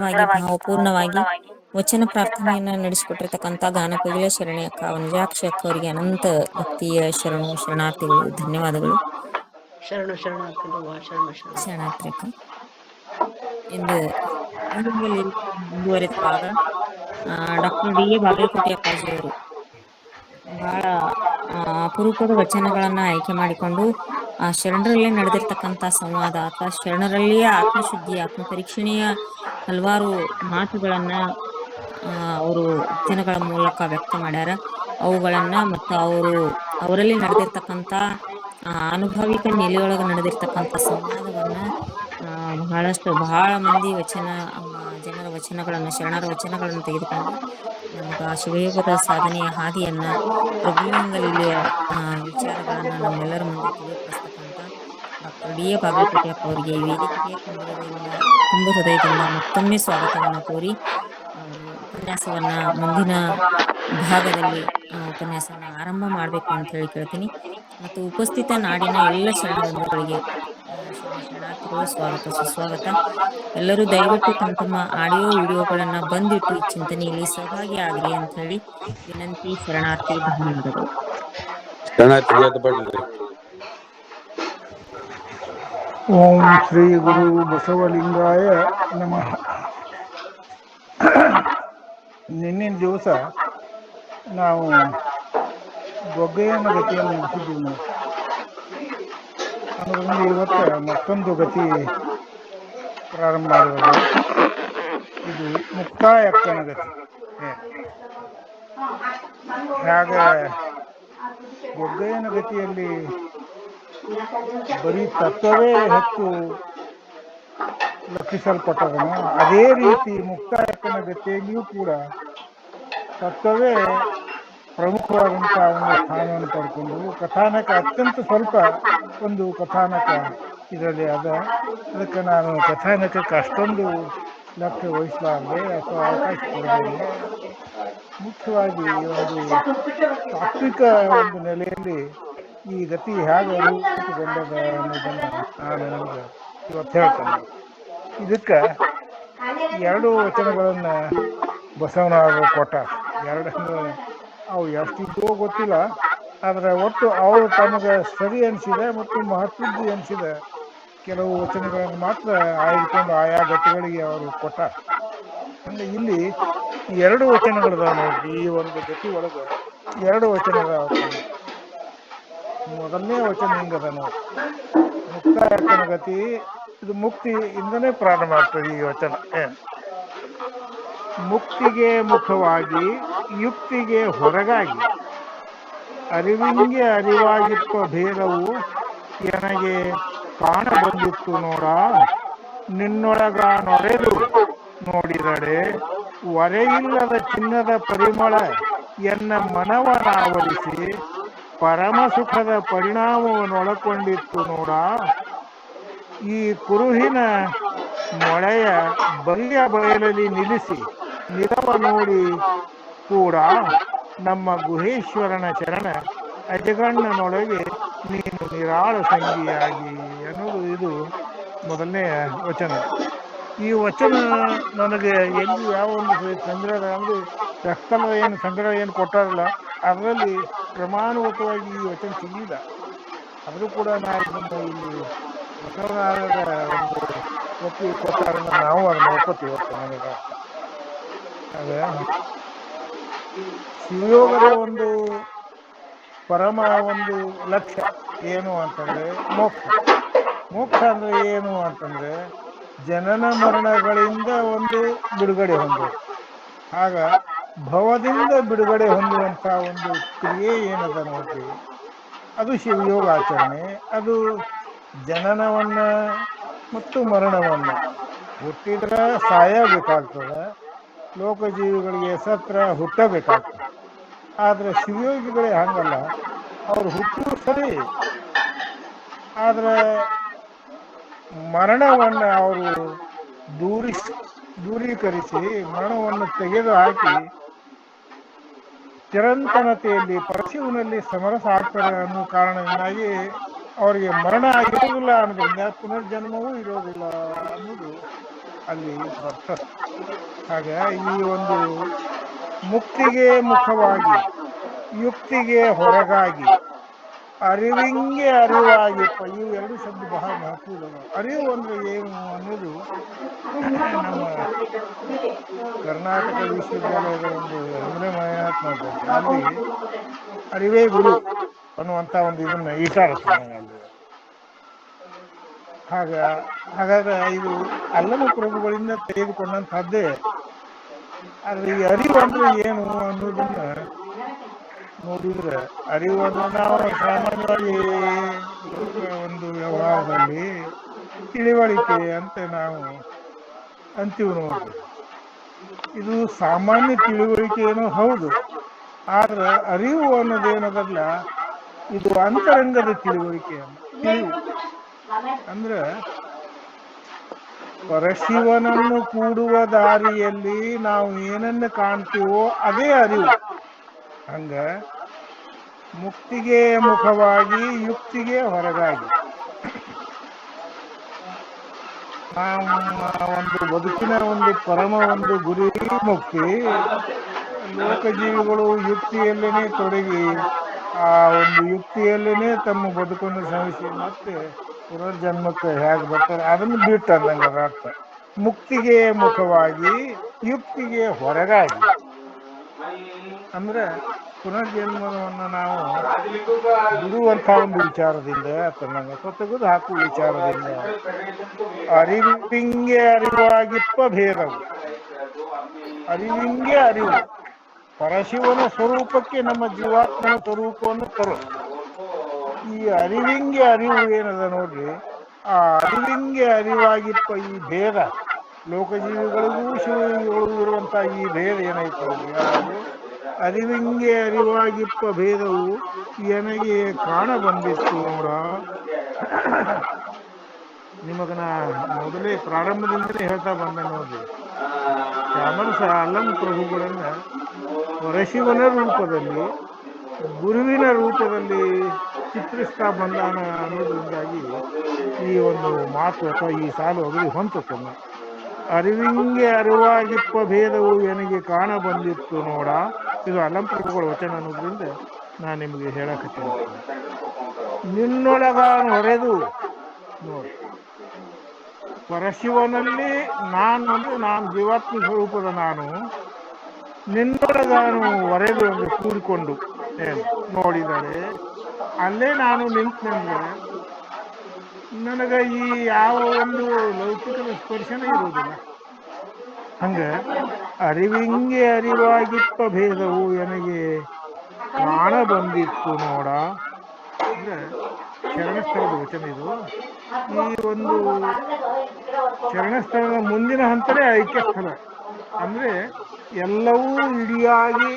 ಭಾವಪೂರ್ಣವಾಗಿ ವಚನ ಪ್ರಾರ್ಥನೆಯನ್ನ ನಡೆಸಿಕೊಟ್ಟಿರ್ತಕ್ಕಂಥ ಗಾನಕೋಗಿಲೆ ಶರಣಿ ಅಕ್ಕ ವನಜಾಕ್ಷಿ ಅಕ್ಕ ಅವರಿಗೆ ಅನಂತ ಭಕ್ತಿಯ ಶರಣಾರ್ಥಿಗಳು, ಧನ್ಯವಾದಗಳು. ಶರಣಾರ್ಥಿ ಅಕ್ಕ. ಇಂದು ಮುಂದುವರೆದ ಭಾಗ ಡಾಕ್ಟರ್ ಡಿ ಎ ಬಾಗಲಕೋಟೆ ಅಪ್ಪಾಜಿಯವರು ಬಹಳ ಅಪರೂಪದ ವಚನಗಳನ್ನ ಆಯ್ಕೆ ಮಾಡಿಕೊಂಡು ಆ ಶರಣರಲ್ಲೇ ನಡೆದಿರ್ತಕ್ಕಂಥ ಸಂವಾದ ಅಥವಾ ಶರಣರಲ್ಲಿಯೇ ಆತ್ಮಶುದ್ಧಿ, ಆತ್ಮ ಪರೀಕ್ಷಣೆಯ ಹಲವಾರು ಮಾತುಗಳನ್ನ ಅವರು ವಚನಗಳ ಮೂಲಕ ವ್ಯಕ್ತ ಮಾಡ್ಯಾರ. ಅವುಗಳನ್ನ ಮತ್ತು ಅವರಲ್ಲಿ ನಡೆದಿರ್ತಕ್ಕಂಥ ಅನುಭವಿಕ ನೆಲೆಯೊಳಗೆ ನಡೆದಿರ್ತಕ್ಕಂಥ ಸಂವಾದವನ್ನ ಬಹಳ ಮಂದಿ ಜನರ ವಚನಗಳನ್ನ, ಶರಣರ ವಚನಗಳನ್ನು ತೆಗೆದುಕೊಂಡು ನಮಗ ಶಿವಯೋಗದ ಸಾಧನೆಯ ಹಾದಿಯನ್ನ, ಪ್ರಭುಲಿಂಗ ಲೀಲೆಯ ವಿಚಾರಗಳನ್ನ ನಮ್ಮೆಲ್ಲರ ಮುಂದೆ ತಿಳಿಯಪಡಿಸ್ತಕ್ಕಂಥ ಡಾಕ್ಟರ್ ಡಿ ಎ ಬಾಗಲಕೋಟೆ ಅಪ್ಪ ಅವರಿಗೆ ಈ ವೇದಿಕೆಗೆ ತುಂಬ ಹೃದಯದಿಂದ ಮತ್ತೊಮ್ಮೆ ಸ್ವಾಗತವನ್ನ ಕೋರಿ ಅವರು ಉಪನ್ಯಾಸವನ್ನ ಮುಂದಿನ ಭಾಗದಲ್ಲಿ ಉಪನ್ಯಾಸವನ್ನ ಆರಂಭ ಮಾಡಬೇಕು ಅಂತ ಹೇಳಿ ಕೇಳ್ತೀನಿ. ಮತ್ತು ಉಪಸ್ಥಿತ ನಾಡಿನ ಎಲ್ಲ ಶರಣ ಬಂಧುಗಳಿಗೆ ಶರಣಾರ್ಥಿಗಳು ಸ್ವಾಗತ, ಸುಸ್ವಾಗತ. ಎಲ್ಲರೂ ದಯವಿಟ್ಟು ತಮ್ಮ ಆಡಿಯೋ ವಿಡಿಯೋಗಳನ್ನ ಬಂದಿಟ್ಟು ಈ ಚಿಂತನೆಯಲ್ಲಿ ಸಹಭಾಗಿ ಆಗ್ರಿ ಅಂತ ಹೇಳಿ ವಿನಂತಿ. ಶರಣಾರ್ಥಿ, ಧನ್ಯವಾದಗಳು. ಓಂ ಶ್ರೀ ಗುರು ಬಸವಲಿಂಗಾಯ ನಮಃ. ನಿನ್ನಿನ ದಿವಸ ನಾವು ಗೊಗ್ಗೆಯನ ಗತಿಯನ್ನು ಮುಗಿಸಿದ್ದೀವಿ ನಾವು. ಅದರಿಂದ ಇವತ್ತು ಮತ್ತೊಂದು ಗತಿ ಪ್ರಾರಂಭ ಮಾಡಿರೋದು. ಇದು ಮುಕ್ತಾಯಕ್ಕನ ಗತಿ. ಹಾಗೆ ಗೊಗ್ಗೆಯನ ಗತಿಯಲ್ಲಿ ಬರೀ ತತ್ವವೇ ಹೆಚ್ಚು ಲಕ್ಷಿಸಲ್ಪಟ್ಟದನು, ಅದೇ ರೀತಿ ಮುಕ್ತಾಯಕ್ಕನ ಗತಿಯಲ್ಲಿಯೂ ಕೂಡ ತತ್ವವೇ ಪ್ರಮುಖವಾದಂಥ ಒಂದು ಸ್ಥಾನವನ್ನು ಪಡ್ಕೊಂಡು ಕಥಾನಕ ಅತ್ಯಂತ ಸ್ವಲ್ಪ ಒಂದು ಕಥಾನಕ ಇದರಲ್ಲಿ ಅದಕ್ಕೆ ನಾನು ಕಥಾನಕಕ್ಕೆ ಅಷ್ಟೊಂದು ಲಕ್ಷ್ಯ ವಹಿಸಲಾರದೆ ಅಥವಾ ಅವಕಾಶ ಕೊಡಬೇಕು. ಮುಖ್ಯವಾಗಿ ಒಂದು ತಾತ್ವಿಕ ಒಂದು ನೆಲೆಯಲ್ಲಿ ಈ ಗತಿ ಹೇಗೆ ರೂಪುಗೊಂಡದ ಅನ್ನೋದನ್ನು ನಾನು ನಿಮಗೆ ಇವತ್ತು ಹೇಳ್ತೇನೆ. ಇದಕ್ಕೆ ಎರಡು ವಚನಗಳನ್ನು ಬಸವನವರು ಕೊಟ್ಟ. ಎರಡನ್ನು ಅವು ಎಷ್ಟಿದ್ದೋ ಗೊತ್ತಿಲ್ಲ, ಆದರೆ ಒಟ್ಟು ಅವರು ತಮಗೆ ಸರಿ ಅನಿಸಿದೆ ಮತ್ತು ಮಹತ್ವದ್ದು ಅನಿಸಿದ ಕೆಲವು ವಚನಗಳನ್ನು ಮಾತ್ರ ಆಯ್ದುಕೊಂಡು ಆಯಾ ಗತಿಗಳಿಗೆ ಅವರು ಕೊಟ್ಟ. ಅಂದರೆ ಇಲ್ಲಿ ಎರಡು ವಚನಗಳದಾವ ನೋಡಿ. ಈ ಒಂದು ಗತಿ ಒಳಗೆ ಎರಡು ವಚನಗಳಾವ. ಮೊದಲನೇ ವಚನ ಹಿಂಗದ ನೋಡಿ, ಮುಕ್ತಾಯಕ್ಕನ ಗತಿ. ಇದು ಮುಕ್ತಿಯಿಂದನೇ ಪ್ರಾರಂಭ ಆಗ್ತದೆ ಈ ವಚನ. ಮುಕ್ತಿಗೆ ಮುಖವಾಗಿ ಯುಕ್ತಿಗೆ ಹೊರಗಾಗಿ ಅರಿವಿಂಗೆ ಅರಿವಾಗಿಪ್ಪ ಭೇದವು ನನಗೆ ಕಾಣ ಬಂದಿತ್ತು ನೋಡ. ನಿನ್ನೊಳಗ ನೊರೆದು ನೋಡಿದಡೆ ಒರೆಯಿಲ್ಲದ ಚಿನ್ನದ ಪರಿಮಳ ಎನ್ನ ಮನವನಾವರಿಸಿ ಪರಮ ಸುಖದ ಪರಿಣಾಮವನ್ನೊಳಕೊಂಡಿತ್ತು ನೋಡ. ಈ ಕುರುಹಿನ ಮೊಳೆಯ ಬರಿಯ ಬಯಲಲ್ಲಿ ನಿಲ್ಲಿಸಿ ನಿರವ ನೋಡಿ ಕೂಡ ನಮ್ಮ ಗುಹೇಶ್ವರನ ಚರಣ ಅಜಗಣ್ಣನೊಳಗೆ ನೀನು ನಿರಾಳ ಸಂಗಿಯಾಗಿ ಅನ್ನೋದು ಇದು ಮೊದಲನೆಯ ವಚನ. ಈ ವಚನ ನನಗೆ ಎಲ್ಲಿ ಯಾವ ಒಂದು ಸಂಗ್ರಹ ಅಂದರೆ ರಕ್ತದ ಏನು ಸಂಗ್ರಹ ಏನು ಕೊಟ್ಟಾರಲ್ಲ ಅದರಲ್ಲಿ ಪ್ರಮಾಣವತವಾಗಿ ಈ ವಚನ ಸಿಗಲಿಲ್ಲ. ಆದರೂ ಕೂಡ ನಾವು ಇದನ್ನು ಇಲ್ಲಿ ಬಸವನಾರಾಯಣರ ಒಂದು ಒಪ್ಪಿ ಕೊಟ್ಟಾರನ್ನ ನಾವು ಅದನ್ನು ಒಪ್ಪತ್ತೀವಿ. ನನಗೆ ಅದೇ ಶಿವಯೋಗದ ಒಂದು ಪರಮ ಒಂದು ಲಕ್ಷ್ಯ ಏನು ಅಂತಂದರೆ ಮೋಕ್ಷ. ಮೋಕ್ಷ ಅಂದರೆ ಏನು ಅಂತಂದರೆ ಜನನ ಮರಣಗಳಿಂದ ಒಂದು ಬಿಡುಗಡೆ ಹೊಂದೋದು. ಆಗ ಭವದಿಂದ ಬಿಡುಗಡೆ ಹೊಂದುವಂಥ ಒಂದು ಕ್ರಿಯೆ ಏನದ ನೋಡ್ತೀವಿ, ಅದು ಶಿವಯೋಗ ಆಚರಣೆ. ಅದು ಜನನವನ್ನು ಮತ್ತು ಮರಣವನ್ನು, ಹುಟ್ಟಿದ್ರೆ ಸಾಯಬೇಕಾಗ್ತದೆ, ಲೋಕಜೀವಿಗಳಿಗೆ ಸತ್ರ ಹುಟ್ಟಬೇಕಾಗ್ತದೆ. ಆದರೆ ಶಿವಯೋಗಿಗಳೇ ಹಂಗಲ್ಲ, ಅವ್ರು ಹುಟ್ಟುವುದು ಸರಿ, ಆದರೆ ಮರಣವನ್ನು ಅವರು ದೂರೀಕರಿಸಿ ಮರಣವನ್ನು ತೆಗೆದು ಹಾಕಿ ಚಿರಂತನತೆಯಲ್ಲಿ ಪರಶಿವನಲ್ಲಿ ಸಮರಸ ಆಗ್ತಾರೆ ಅನ್ನೋ ಕಾರಣದಿಂದಾಗಿ ಅವರಿಗೆ ಮರಣ ಆಗಿರೋದಿಲ್ಲ ಅನ್ನೋದ್ರಿಂದ ಪುನರ್ಜನ್ಮವೂ ಇರೋದಿಲ್ಲ ಅನ್ನೋದು ಅಲ್ಲಿ ಬರ್ತದೆ. ಆಗ ಈ ಒಂದು ಮುಕ್ತಿಗೆ ಮುಖವಾಗಿ ಯುಕ್ತಿಗೆ ಹೊರಗಾಗಿ ಅರಿವಿಂಗೆ ಅರಿವಾಗಿಪ್ಪ, ಇವು ಎರಡು ಶಬ್ದ ಬಹಳ ಮಹತ್ವದ. ಅರಿವು ಅಂದ್ರೆ ಏನು ಅನ್ನೋದು ನಮ್ಮ ಕರ್ನಾಟಕ ವಿಶ್ವವಿದ್ಯಾಲಯದ ಒಂದು 8ನೇ ಮಹಾತ್ಮದಲ್ಲಿ ಅಲ್ಲಿ ಅರಿವೇ ಗುರು ಅನ್ನುವಂತ ಒಂದು ಇದನ್ನ ಈಟಾಡ್ತಾರೆ ಅಲ್ಲಿ. ಹಾಗಾದ್ರೆ ಇದು ಅಲ್ಲಮ ಪ್ರಭುಗಳಿಂದ ತೆಗೆದುಕೊಂಡಂತಹದ್ದೇ. ಆದ್ರೆ ಈ ಅರಿವು ಅಂದ್ರೆ ಏನು ಅನ್ನೋದನ್ನ ನೋಡಿದ್ರೆ, ಅರಿವು ಅಂದ್ರೆ ನಾವು ಸಾಮಾನ್ಯವಾಗಿ ಲೋಕ ಒಂದು ವ್ಯವಹಾರದಲ್ಲಿ ತಿಳಿವಳಿಕೆ ಅಂತ ನಾವು ಅಂತೀವಿ ನೋಡ್ರಿ. ಇದು ಸಾಮಾನ್ಯ ತಿಳುವಳಿಕೆ ಏನೋ ಹೌದು, ಆದ್ರೆ ಅರಿವು ಅನ್ನೋದೇನದಲ್ಲ, ಇದು ಅಂತರಂಗದ ತಿಳುವಳಿಕೆ. ತಿಳಿವು ಅಂದ್ರೆ ಪರಶಿವನನ್ನು ಕೂಡುವ ದಾರಿಯಲ್ಲಿ ನಾವು ಏನನ್ನ ಕಾಣ್ತೀವೋ ಅದೇ ಅರಿವು. ಹಂಗ ಮುಕ್ತಿಗೆ ಮುಖವಾಗಿ ಯುಕ್ತಿಗೆ ಹೊರಗಾಗಿ ನಮ್ಮ ಒಂದು ಬದುಕಿನ ಒಂದು ಪರಮ ಒಂದು ಗುರಿ ಮುಕ್ತಿ. ಲೋಕಜೀವಿಗಳು ಯುಕ್ತಿಯಲ್ಲೇನೆ ತೊಡಗಿ ಆ ಒಂದು ಯುಕ್ತಿಯಲ್ಲೇನೆ ತಮ್ಮ ಬದುಕನ್ನು ಶ್ರಮಿಸಿ ಮತ್ತೆ ಪುನರ್ಜನ್ಮಕ್ಕೆ ಹೇಗೆ ಬರ್ತಾರೆ ಅದನ್ನು ಬಿಟ್ಟು ಅಂದಂಗ ಅರ್ಥ. ಮುಕ್ತಿಗೆ ಮುಖವಾಗಿ ಯುಕ್ತಿಗೆ ಹೊರಗಾಗಿ ಅಂದ್ರೆ ಪುನರ್ಜನ್ಮವನ್ನು ನಾವು ಬಿಡುವಂಥ ಒಂದು ವಿಚಾರದಿಂದ ಅಥವಾ ತೆಗೆದು ಹಾಕುವ ವಿಚಾರದಿಂದ ಅರಿವಿಂಗೆ ಅರಿವಾಗಿಪ್ಪ ಭೇದವು. ಅರಿವಿಂಗೆ ಅರಿವು ಪರಶಿವನ ಸ್ವರೂಪಕ್ಕೆ ನಮ್ಮ ಜೀವಾತ್ಮನ ಸ್ವರೂಪವನ್ನು ತರು. ಈ ಅರಿವಿಂಗೆ ಅರಿವು ಏನದ ನೋಡ್ರಿ, ಆ ಅರಿವಿಂಗೆ ಅರಿವಾಗಿಪ್ಪ ಈ ಭೇದ, ಲೋಕಜೀವಿಗಳಿಗೂ ಶಿವಗಳಿಗೂ ಇರುವಂತ ಈ ಭೇದ ಏನೈತೆ ನೋಡ್ರಿ, ಅದು ಅರಿವಿಂಗೆ ಅರಿವಾಗಿಪ್ಪ ಭೇದವು ನನಗೆ ಕಾಣ ಬಂದಿತ್ತು ನೋಡ. ನಿಮಗ ನಾ ಮೊದಲೇ ಪ್ರಾರಂಭದಿಂದಲೇ ಹೇಳ್ತಾ ಬಂದ ನೋಡ್ರಿ, ಚಾಮರಸ ಅಲ್ಲಂ ಪ್ರಭುಗಳನ್ನ ಪರಶಿವನ ರೂಪದಲ್ಲಿ ಗುರುವಿನ ರೂಪದಲ್ಲಿ ಚಿತ್ರಿಸ್ತಾ ಬಂದಾನ ಅನ್ನೋದ್ರಿಂದಾಗಿ ಈ ಒಂದು ಮಾತು ಅಥವಾ ಈ ಸಾಲು ಅಗದಿ ಹೊಂದುತ್ತಲ್ಲ. ಅರಿವಿಂಗೆ ಅರಿವಾಗಿಪ್ಪ ಭೇದವು ನನಗೆ ಕಾಣ ಬಂದಿತ್ತು ನೋಡ. ಇದು ಅಲ್ಲಂ ಪ್ರಭುಗಳ ವಚನ ಅನ್ನೋದ್ರಿಂದ ನಾನು ನಿಮಗೆ ಹೇಳಕತ್ತೀನಿ. ನಿನ್ನೊಳಗ ಹೊರೆದು ನೋಡಿ, ಪರಶಿವನಲ್ಲಿ ನಾನು ಅಂದ್ರೆ ನಾನು ಜೀವಾತ್ಮ ಸ್ವರೂಪದ ನಾನು, ನಿನ್ನೊಳಗಾನು ಹೊರೆದು ಅಂದ್ರೆ ಕೂಡಿಕೊಂಡು ನೋಡಿದರೆ ಅಲ್ಲೇ ನಾನು ನಿಂತಂದ್ರೆ ನನಗ ಈ ಯಾವ ಒಂದು ಲೌಕಿಕದ ಸ್ಪರ್ಶನೇ ಇರುವುದಿಲ್ಲ. ಹಂಗ ಅರಿವಿಂಗೆ ಅರಿವಾಗಿಪ್ಪ ಭೇದವು ನನಗೆ ಕಾಣ ಬಂದಿತ್ತು ನೋಡ ಅಂದ್ರೆ ಶರಣಸ್ಥಳದ ವಚನ ಇದು. ಈ ಒಂದು ಶರಣಸ್ಥಳದ ಮುಂದಿನ ಹಂತನೇ ಐಕ್ಯ ಸ್ಥಳ. ಅಂದ್ರೆ ಎಲ್ಲವೂ ಇಡಿಯಾಗಿ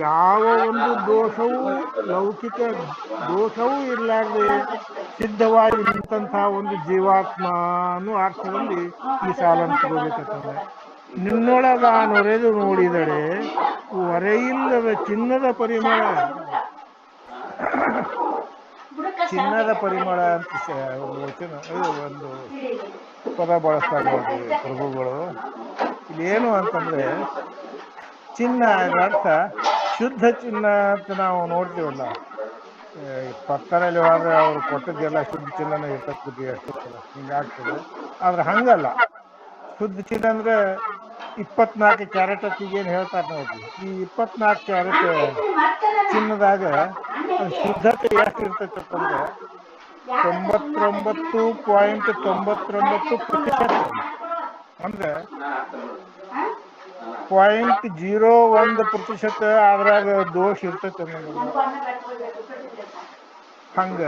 ಯಾವ ಒಂದು ದೋಷವೂ ಲೌಕಿಕ ದೋಷವೂ ಇರಲಾರ್ದೆ ಸಿದ್ಧವಾಗಿ ನಿಂತಹ ಒಂದು ಜೀವಾತ್ಮ ಅನ್ನೋ ಅರ್ಥದಲ್ಲಿ ಈ ಸಾಲನ್ನು ತಗೋಬೇಕಂತಂದ್ರೆ, ನಿನ್ನೊಳಗ ನೊರೆದು ನೋಡಿದರೆ ಹೊರೆಯಿಲ್ಲದ ಚಿನ್ನದ ಪರಿಮಳ. ಚಿನ್ನದ ಪರಿಮಳ ಅಂತ ಒಂದು ವಚನ, ಒಂದು ಪದ ಬಳಸ್ತಾರೆ ನೋಡ್ರಿ ಪ್ರಭುಗಳು. ಇದೇನು ಅಂತಂದ್ರೆ ಚಿನ್ನ ಅರ್ಥ ಶುದ್ಧ ಚಿನ್ನ ಅಂತ ನಾವು ನೋಡ್ತೀವಲ್ಲ. ಪಕ್ಕದಲ್ಲಿ ಹೋದ್ರೆ ಅವ್ರು ಕೊಟ್ಟದ್ದೆಲ್ಲ ಶುದ್ಧ ಚಿನ್ನನೇ ಇರ್ತಕ್ಕಂಥ ಎಷ್ಟೊತ್ತಲ್ಲ ಹಿಂಗಾಗ್ತದೆ. ಆದ್ರೆ ಹಂಗಲ್ಲ, ಶುದ್ಧ ಚಿನ್ನ ಅಂದ್ರೆ 24 ಕ್ಯಾರೆಟ್ ಏನು ಹೇಳ್ತಾರೆ ನೋಡ್ರಿ. ಈ 24 ಕ್ಯಾರೆಟ್ ಚಿನ್ನದಾಗ ಶುದ್ಧತೆ ಎಷ್ಟು ಇರ್ತೈತೆ ಅಂತಂದ್ರೆ 99.99% ಅಂದ್ರೆ 0.01% ಅದ್ರಾಗ ದೋಷ ಇರ್ತೈತೆ ಅನ್ನೋದಿಲ್ಲ. ಹಂಗ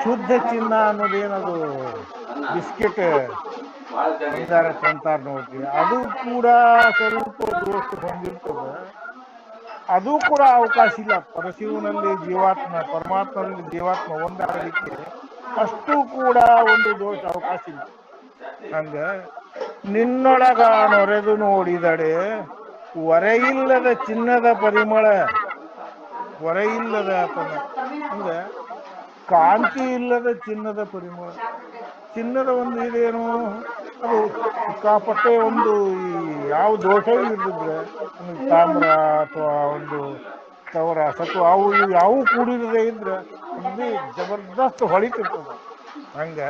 ಶುದ್ಧ ಚಿನ್ನ ಅನ್ನೋದೇನದು ಬಿಸ್ಕೆಟ್ ಬಂಗಾರ ತಂತಾರ ನೋಡ್ರಿ, ಅದು ಕೂಡ ಸ್ವಲ್ಪ ದೋಷ ಬಂದಿರ್ತದೆ. ಅದು ಕೂಡ ಅವಕಾಶ ಇಲ್ಲ. ಪರಶಿವನಲ್ಲಿ ಜೀವಾತ್ಮ ಪರಮಾತ್ಮನಲ್ಲಿ ಜೀವಾತ್ಮ ಒಂದಾಗಲಿಕ್ಕೆ ಅಷ್ಟು ಕೂಡ ಒಂದು ದೋಷ ಅವಕಾಶ ಇಲ್ಲ. ಹಂಗ ನಿನ್ನೊಳಗ ನೊರೆದು ನೋಡಿದಡೆ ಹೊರೆಯಿಲ್ಲದ ಚಿನ್ನದ ಪರಿಮಳ. ಹೊರೆಯಿಲ್ಲದ ಅಂದ್ರೆ ಕಾಂತಿ ಇಲ್ಲದ ಚಿನ್ನದ ಪರಿಮಳ. ಚಿನ್ನದ ಒಂದು ಇದೇನು ಅದು ಸಿಕ್ಕಾಪಟ್ಟೆ ಒಂದು ಈ ಯಾವ ದೋಷವೂ ಇರದಿದ್ರೆ ಒಂದು ತಾಮ್ರ ಅಥವಾ ಒಂದು ತವರ ಸತ್ವ ಅವು ಇವು ಯಾವೂ ಕೂಡಿರದೇ ಇದ್ರೆ ಅಗ್ದಿ ಜಬರ್ದಸ್ತ್ ಹೊಳಿತಿರ್ತದ. ಹಂಗ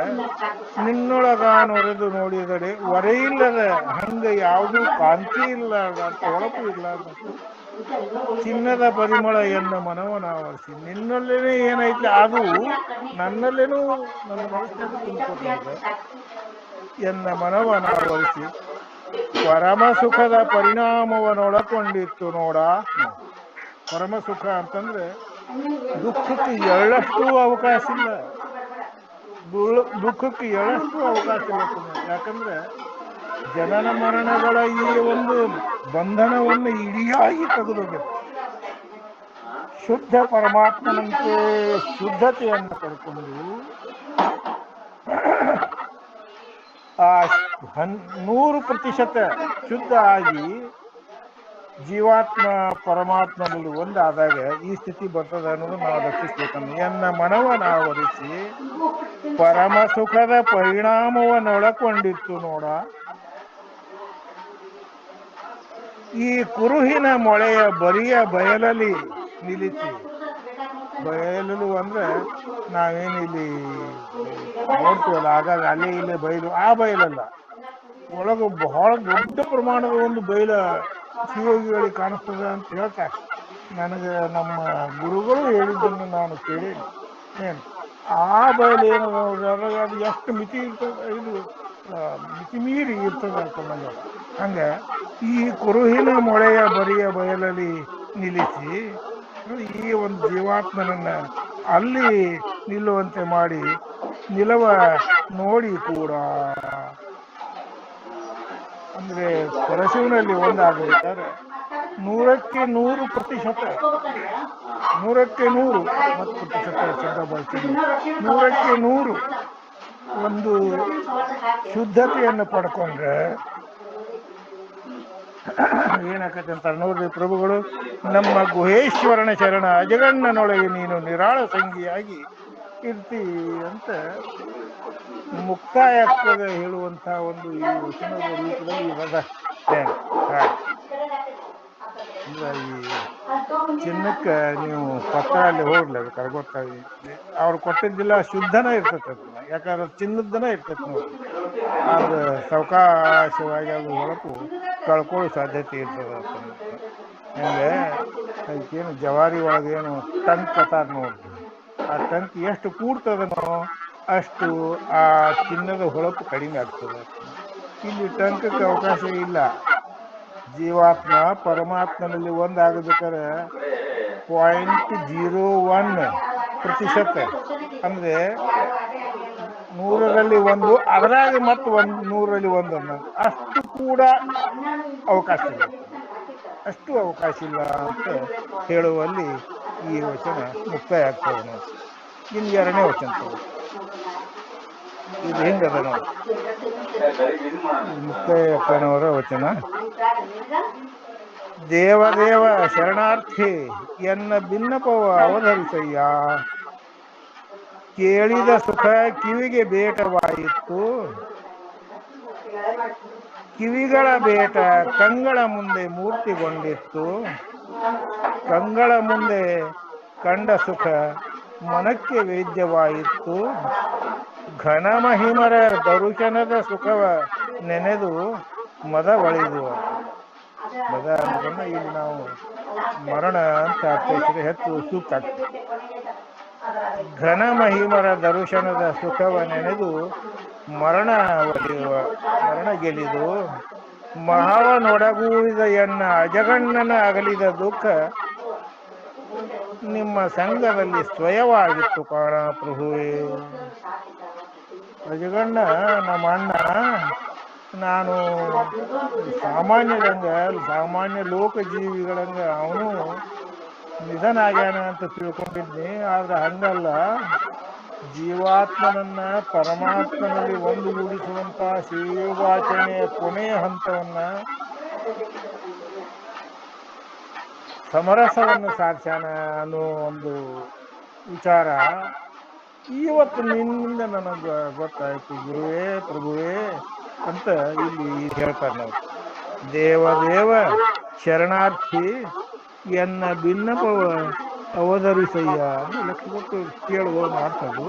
ನಿನ್ನೊಳಗ ನೊರೆದು ನೋಡಿದರೆ ಹೊರೆಯಿಲ್ಲದ ಹಂಗ ಯಾವುದೂ ಕಾಂತಿ ಇಲ್ಲಾರ್ದಂತ ಹೊಳಪು ಇರ್ಲಾರ್ದಂತ ಚಿನ್ನದ ಪರಿಮಳ ಎನ್ನ ಮನವನಾವರಿಸಿ. ನಿನ್ನಲ್ಲೇನೆ ಏನೈತಿ ಅದು ನನ್ನಲ್ಲೇನೂ ನನ್ನ ಮನಸ್ಸಿನಲ್ಲಿ ತುಂಬಿಕೊಂಡಿದೆ. ಎನ್ನ ಮನವನಾವರಿಸಿ ಪರಮ ಸುಖದ ಪರಿಣಾಮವನ್ನೊಳಕೊಂಡಿತ್ತು ನೋಡ. ಪರಮ ಸುಖ ಅಂತಂದ್ರೆ ದುಃಖಕ್ಕೆ ಎಳ್ಳಷ್ಟು ಅವಕಾಶ ಇಲ್ಲ, ದುಃಖಕ್ಕೆ ಎಳ್ಳಷ್ಟು ಅವಕಾಶ ಇಲ್ಲ. ಯಾಕಂದ್ರೆ ಜನನ ಮರಣಗಳ ಈ ಒಂದು ಬಂಧನವನ್ನು ಇಡಿಯಾಗಿ ತೆಗೆದೋಗಿದೆ. ಶುದ್ಧ ಪರಮಾತ್ಮನಂತೆ ಶುದ್ಧತೆಯನ್ನು ಪಡ್ಕೊಂಡು ಆ 100% ಶುದ್ಧ ಆಗಿ ಜೀವಾತ್ಮ ಪರಮಾತ್ಮನಲ್ಲಿ ಒಂದಾದಾಗ ಈ ಸ್ಥಿತಿ ಬರ್ತದೆ ಅನ್ನೋದು ನಾವು ರಕ್ಷಿಸ್ಬೇಕಂದ್ರೆ ಎನ್ನ ಮನವನ್ನಾವರಿಸಿ ಪರಮ ಸುಖದ ಪರಿಣಾಮವನ್ನೊಳಕೊಂಡಿತ್ತು ನೋಡ. ಈ ಕುರುಹಿನ ಮೊಳೆಯ ಬರಿಯ ಬಯಲಲ್ಲಿ ನಿಲ್ಲಿಸಿ. ಬಯಲು ಅಂದ್ರೆ ನಾವೇನು ಇಲ್ಲಿ ನೋಡ್ತೀವಲ್ಲ ಆಗಾಗ ಅಲ್ಲೇ ಇಲ್ಲೇ ಬಯಲು, ಆ ಬಯಲಲ್ಲ, ಒಳಗೆ ಬಹಳ ದೊಡ್ಡ ಪ್ರಮಾಣದ ಒಂದು ಬಯಲ ಶಿವಯೋಗಿಗಳಿಗೆ ಕಾಣಿಸ್ತದೆ ಅಂತ ಹೇಳ್ತಾರೆ. ನನಗೆ ನಮ್ಮ ಗುರುಗಳು ಹೇಳಿದ್ದನ್ನು ನಾನು ಕೇಳೀನಿ. ಏನು ಆ ಬಯಲು ಏನದ ನೋಡ್ರಿ, ಅದು ಎಷ್ಟು ಮಿತಿ ಇರ್ತದೆ, ಇದು ಮಿತಿ ಮೀರಿ ಇರ್ತದೆ ಅಂತ ನಮಗೆ. ಹಂಗೆ ಈ ಕುರುಹಿನ ಮೊಳೆಯ ಬರಿಯ ಬಯಲಲ್ಲಿ ನಿಲ್ಲಿಸಿ ಈ ಒಂದು ಜೀವಾತ್ಮನನ್ನ ಅಲ್ಲಿ ನಿಲ್ಲುವಂತೆ ಮಾಡಿ ನಿಲವ ನೋಡಿ ಕೂಡ. ಅಂದ್ರೆ ಪರಶಿವನಲ್ಲಿ ಒಂದಾಗಬೇಕಾದ್ರೆ 100% 100% ಮತ್ತು ಪ್ರತಿಶತ ಶಬ್ದ ಬಳಸ್ತೀನಿ, 100% ಒಂದು ಶುದ್ಧತೆಯನ್ನು ಪಡ್ಕೊಂಡ್ರೆ ಏನಾಕತ್ತೆ ಅಂತಾರೆ ನೋಡ್ರಿ ಪ್ರಭುಗಳು. ನಮ್ಮ ಗುಹೇಶ್ವರನ ಶರಣ ಅಜಗಣ್ಣನೊಳಗೆ ನೀನು ನಿರಾಳ ಸಂಗಿಯಾಗಿ ಇರ್ತಿ ಅಂತ ಮುಕ್ತಾಯಕ್ಕದ ಹೇಳುವಂತಹ ಒಂದು ಈ ವಚನದ ರೂಪದಲ್ಲಿ ಇರದ. ಅಂದ್ರೆ ಈ ಚಿನ್ನಕ್ಕೆ ನೀವು ಪತ್ರ ಅಲ್ಲಿ ಹೋಗ್ಲಿ ಬೇಕಾದ್ರೆ ಗೊತ್ತಾಗಿ ಅವ್ರು ಕೊಟ್ಟಿದ್ದಿಲ್ಲ, ಶುದ್ಧನ ಇರ್ತೈತೆ ಅದನ್ನ, ಯಾಕಂದ್ರೆ ಚಿನ್ನದನ ಇರ್ತೈತೆ ನೋಡ್ರಿ. ಆದ್ರೆ ಸಾವಕಾಶವಾಗಿ ಅದು ಹೊಳಪು ಕಳ್ಕೊಳ್ಳೋ ಸಾಧ್ಯತೆ ಇರ್ತದೆ. ಹಂಗೆ ಅದಕ್ಕೇನು ಜವಾರಿ ಒಳಗೇನು ಟಂಕ್ ಅತಾರ ನೋಡ್ರಿ, ಆ ಟಂಕ್ ಎಷ್ಟು ಕೂಡ್ತದನೋ ಅಷ್ಟು ಆ ಚಿನ್ನದ ಹೊಳಪು ಕಡಿಮೆ ಆಗ್ತದೆ. ಇಲ್ಲಿ ಟಂಕಕ್ಕೆ ಅವಕಾಶ ಇಲ್ಲ. ಜೀವಾತ್ಮ ಪರಮಾತ್ಮನಲ್ಲಿ ಒಂದಾಗಬೇಕಾದ್ರೆ 0.01% ಅಂದ್ರೆ 100ರಲ್ಲಿ 1, ಅದರಾಗ ಮತ್ತು 100ರಲ್ಲಿ 1 ಅನ್ನೋದು ಅಷ್ಟು ಕೂಡ ಅವಕಾಶ ಇಲ್ಲ, ಅಷ್ಟು ಅವಕಾಶ ಇಲ್ಲ ಅಂತ ಹೇಳುವಲ್ಲಿ ಈ ವಚನ ಮುಕ್ತಾಯ ಆಗ್ತದೆ ನೋಡಿ. ಇನ್ನು 2ನೇ ವಚನ ತಗೋ. ಇದು ಹಿಂಗದ ನೋಡಿ, ಮುಕ್ತಾಯ ಅಕ್ಕನವರ ವಚನ. ದೇವದೇವ ಶರಣಾರ್ಥಿ ಎನ್ನ ಭಿನ್ನಪವ ಅವಧರಿಸಯ್ಯ. ಕೇಳಿದ ಸುಖ ಕಿವಿಗೆ ಬೇಟವಾಯಿತು, ಕಿವಿಗಳ ಬೇಟ ಕಂಗಳ ಮುಂದೆ ಮೂರ್ತಿಗೊಂಡಿತ್ತು. ಕಂಗಳ ಮುಂದೆ ಕಂಡ ಸುಖ ಮನಕ್ಕೆ ವೇದ್ಯವಾಯಿತು. ಘನ ಮಹಿಮರ ದರುಶನದ ಸುಖವ ನೆನೆದು ಮದ ಒಳಿದು. ಮದ ಅಂತಂದ್ರೆ ಇಲ್ಲಿ ನಾವು ಮರಣ ಅಂತ ಅರ್ಥೈಸಿದ್ರೆ ಹೆಚ್ಚು ಸೂಕ್ತ ಆಗ್ತದೆ. ಘನ ಮಹಿಮರ ದರುಶನದ ಸುಖವ ನೆನೆದು ಮರಣ ಗೆಲಿದು. ಮಹಾವನೊಡಗೂಡಿದ ಎನ್ನ ಅಜಗಣ್ಣನ ಅಗಲಿದ ದುಃಖ ನಿಮ್ಮ ಸಂಘದಲ್ಲಿ ಸ್ವಯವಾಗಿತ್ತು ಕಾಣ ಪ್ರಭುವೇ. ಅಜಗಣ್ಣ ನಮ್ಮ ಅಣ್ಣ, ನಾನು ಸಾಮಾನ್ಯ ಲೋಕ ಜೀವಿಗಳಂಗ ಅವನು ನಿಧನ ಆಗ್ಯಾನ ಅಂತ ತಿಳ್ಕೊಂಡಿದ್ನಿ. ಆದ್ರೆ ಹಂಗಲ್ಲ, ಜೀವಾತ್ಮನನ್ನ ಪರಮಾತ್ಮನಲ್ಲಿ ಒಂದುಗೂಡಿಸುವಂತ ಶಿವಾಚರಣೆಯ ಕೊನೆಯ ಹಂತವನ್ನ ಸಮರಸವನ್ನು ಸಾಧಿಸ್ಯಾನ ಅನ್ನೋ ಒಂದು ವಿಚಾರ ಇವತ್ತು ನಿನ್ನಿಂದ ನನಗೆ ಗೊತ್ತಾಯ್ತು ಗುರುವೇ ಪ್ರಭುವೇ. ಅಂತ ಇಲ್ಲಿ ಹೇಳ್ತಾರೆ ನಾವು. ದೇವದೇವ ಶರಣಾರ್ಥಿ ಎನ್ನ ಭಿನ್ನಪವ ಅವಧರಿಸಯ್ಯ ಅಂದ್ರೆ ಲಕ್ಷ ಕೊಟ್ಟು ಕೇಳುವ ಮಾತದು.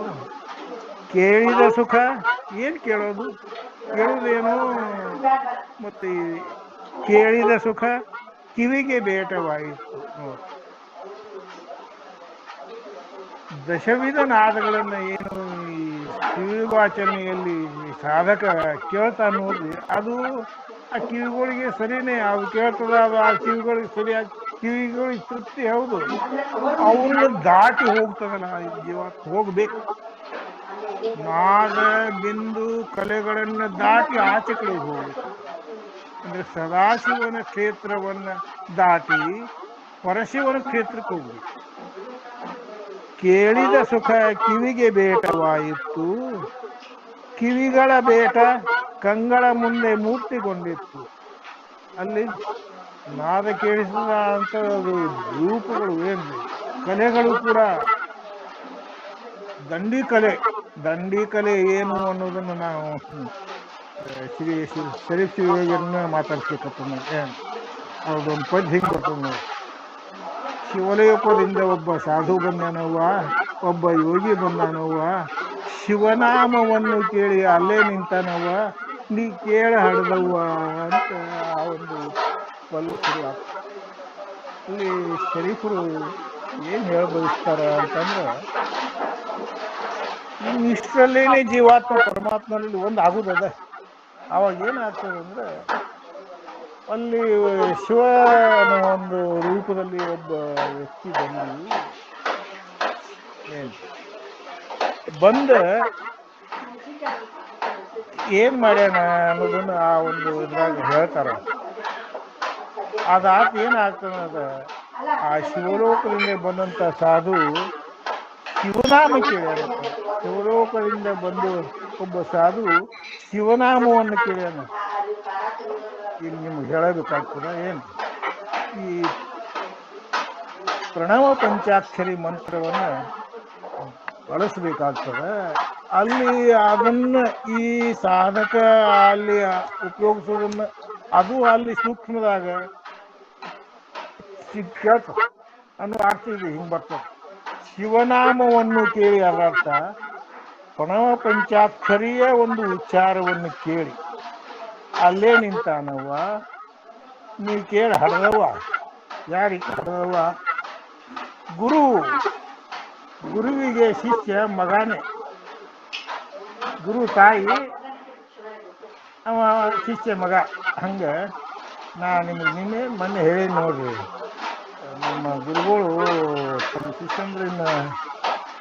ಕೇಳಿದ ಸುಖ ಏನ್ ಕೇಳೋದು, ಕೇಳುವುದೇನೋ ಮತ್ತೆ ಕೇಳಿದ ಸುಖ ಕಿವಿಗೆ ಬೇಟವಾಯಿತು ನೋಡಿ. ದಶವಿಧ ನಾದಗಳನ್ನ ಏನು ಈ ಕಿವಿವಾಚನೆಯಲ್ಲಿ ಸಾಧಕ ಕೇಳ್ತಾ ನೋಡ್ರಿ, ಅದು ಆ ಕಿವಿಗಳಿಗೆ ಸರಿನೇ, ಅದು ಕೇಳ್ತದ, ಅದು ಆ ಕಿವಿಗಳಿಗೆ ಸರಿಯಾಗಿ ಕಿವಿಗಳಿಗೆ ತೃಪ್ತಿ ಹೌದು, ಅವನ್ನ ದಾಟಿ ಹೋಗ್ತದಲ್ಲ ಜೀವಾತ್ ಹೋಗ್ಬೇಕು. ನಾದ ಬಿಂದು ಕಲೆಗಳನ್ನ ದಾಟಿ ಆಚೆ ಕಡೆ ಹೋಗ್ಬೇಕು. ಅಂದ್ರೆ ಸದಾಶಿವನ ಕ್ಷೇತ್ರವನ್ನ ದಾಟಿ ಪರಶಿವನ ಕ್ಷೇತ್ರಕ್ಕೆ ಹೋಗ್ಬೇಕು. ಕೇಳಿದ ಸುಖ ಕಿವಿಗೆ ಬೇಟವಾಯಿತು, ಕಿವಿಗಳ ಬೇಟ ಕಂಗಳ ಮುಂದೆ ಮೂರ್ತಿಗೊಂಡಿತ್ತು. ಅಲ್ಲಿ ನಾದ ಕೇಳಿಸಿದ ಅಂತ ರೂಪಗಳು ಏನ್ರಿ ಕಲೆಗಳು ಕೂಡ ದಂಡಿ ಕಲೆ ಏನು ಅನ್ನೋದನ್ನು ನಾವು ಶರೀಫ್ ಶಿವಯೋಗಿಯನ್ನ ಮಾತಾಡ್ಸ್ಬೇಕತ್ತ ನಾವು. ಅವ್ರದ್ದೊಂದು ಪದ್ಯ ಹಿಂಗೆ ಬರ್ತದೆ ನೋಡಿ. ಶಿವಲೋಕದಿಂದ ಒಬ್ಬ ಸಾಧು ಬಂದಾನವ್ವ, ಒಬ್ಬ ಯೋಗಿ ಬಂದಾನವ್ವ, ಶಿವನಾಮವನ್ನು ಕೇಳಿ ಅಲ್ಲೇ ನಿಂತಾನವ್ವ, ನೀ ಕೇಳ ಹಡ್ದವ್ವ ಅಂತ ಆ ಒಂದು ಪಲ್ಲು ಶುರು ಆಗ್ತದೆ. ಅಲ್ಲಿ ಶರೀಫರು ಏನ್ ಹೇಳ ಬಯಸ್ತಾರ ಅಂತಂದ್ರ, ಇಷ್ಟರಲ್ಲೇನೆ ಜೀವಾತ್ಮ ಪರಮಾತ್ಮನಲ್ಲಿ ಒಂದು ಆಗುದದ. ಅವಾಗ ಏನಾಗ್ತದಂದ್ರೆ ಅಲ್ಲಿ ಶಿವನ ಒಂದು ರೂಪದಲ್ಲಿ ಒಬ್ಬ ವ್ಯಕ್ತಿ ಬಂದ ಏನ್ ಮಾಡ್ಯಾನ ಅನ್ನೋದನ್ನ ಆ ಒಂದು ಇದ್ರಾಗ ಹೇಳ್ತಾರ. ಅದಾತ ಏನಾಗ್ತದ, ಆ ಶಿವಲೋಕದಿಂದ ಬಂದಂತ ಸಾಧು ಶಿವನಾಮ ಕೇಳ್ಯಾನಪ್ಪ. ಶಿವಲೋಕದಿಂದ ಬಂದು ಒಬ್ಬ ಸಾಧು ಶಿವನಾಮವನ್ನು ಕೇಳ್ಯಾನ. ಇಲ್ಲಿ ನಿಮ್ಗೆ ಹೇಳಬೇಕಾಗ್ತದ ಏನು, ಈ ಪ್ರಣವ ಪಂಚಾಕ್ಷರಿ ಮಂತ್ರವನ್ನ ಬಳಸಬೇಕಾಗ್ತದ. ಅಲ್ಲಿ ಅದನ್ನ ಈ ಸಾಧಕ ಅಲ್ಲಿ ಉಪಯೋಗಿಸೋದನ್ನ ಅದು ಅಲ್ಲಿ ಸೂಕ್ಷ್ಮದಾಗ ಕೇಳ್ತ ಅನ್ನೋ ಅರ್ಥ ಇದೆ. ಹಿಂಗ್ ಬರ್ತದೆ, ಶಿವನಾಮವನ್ನು ಕೇಳಿ ಅದರ್ಥ ಪ್ರಣವ ಪಂಚಾಕ್ಷರಿಯ ಒಂದು ಉಚ್ಚಾರವನ್ನು ಕೇಳಿ ಅಲ್ಲೇ ನಿಂತಾನವ್ವ, ನೀ ಕೇಳಿ ಹಡದವ್ವ. ಯಾರಿಗೆ ಹಡದವ್ವ? ಗುರುವಿಗೆ ಶಿಷ್ಯ ಮಗಾನೆ, ಗುರು ತಾಯಿ ಅವ ಶಿಷ್ಯ ಮಗ. ಹಂಗ ನಾ ನಿಮ್ಗೆ ಮೊನ್ನೆ ಹೇಳಿ ನೋಡ್ರಿ, ನಮ್ಮ ಗುರುಗಳು ತಮ್ಮ ಶಿಷ್ಯಂದ್ರನ್ನ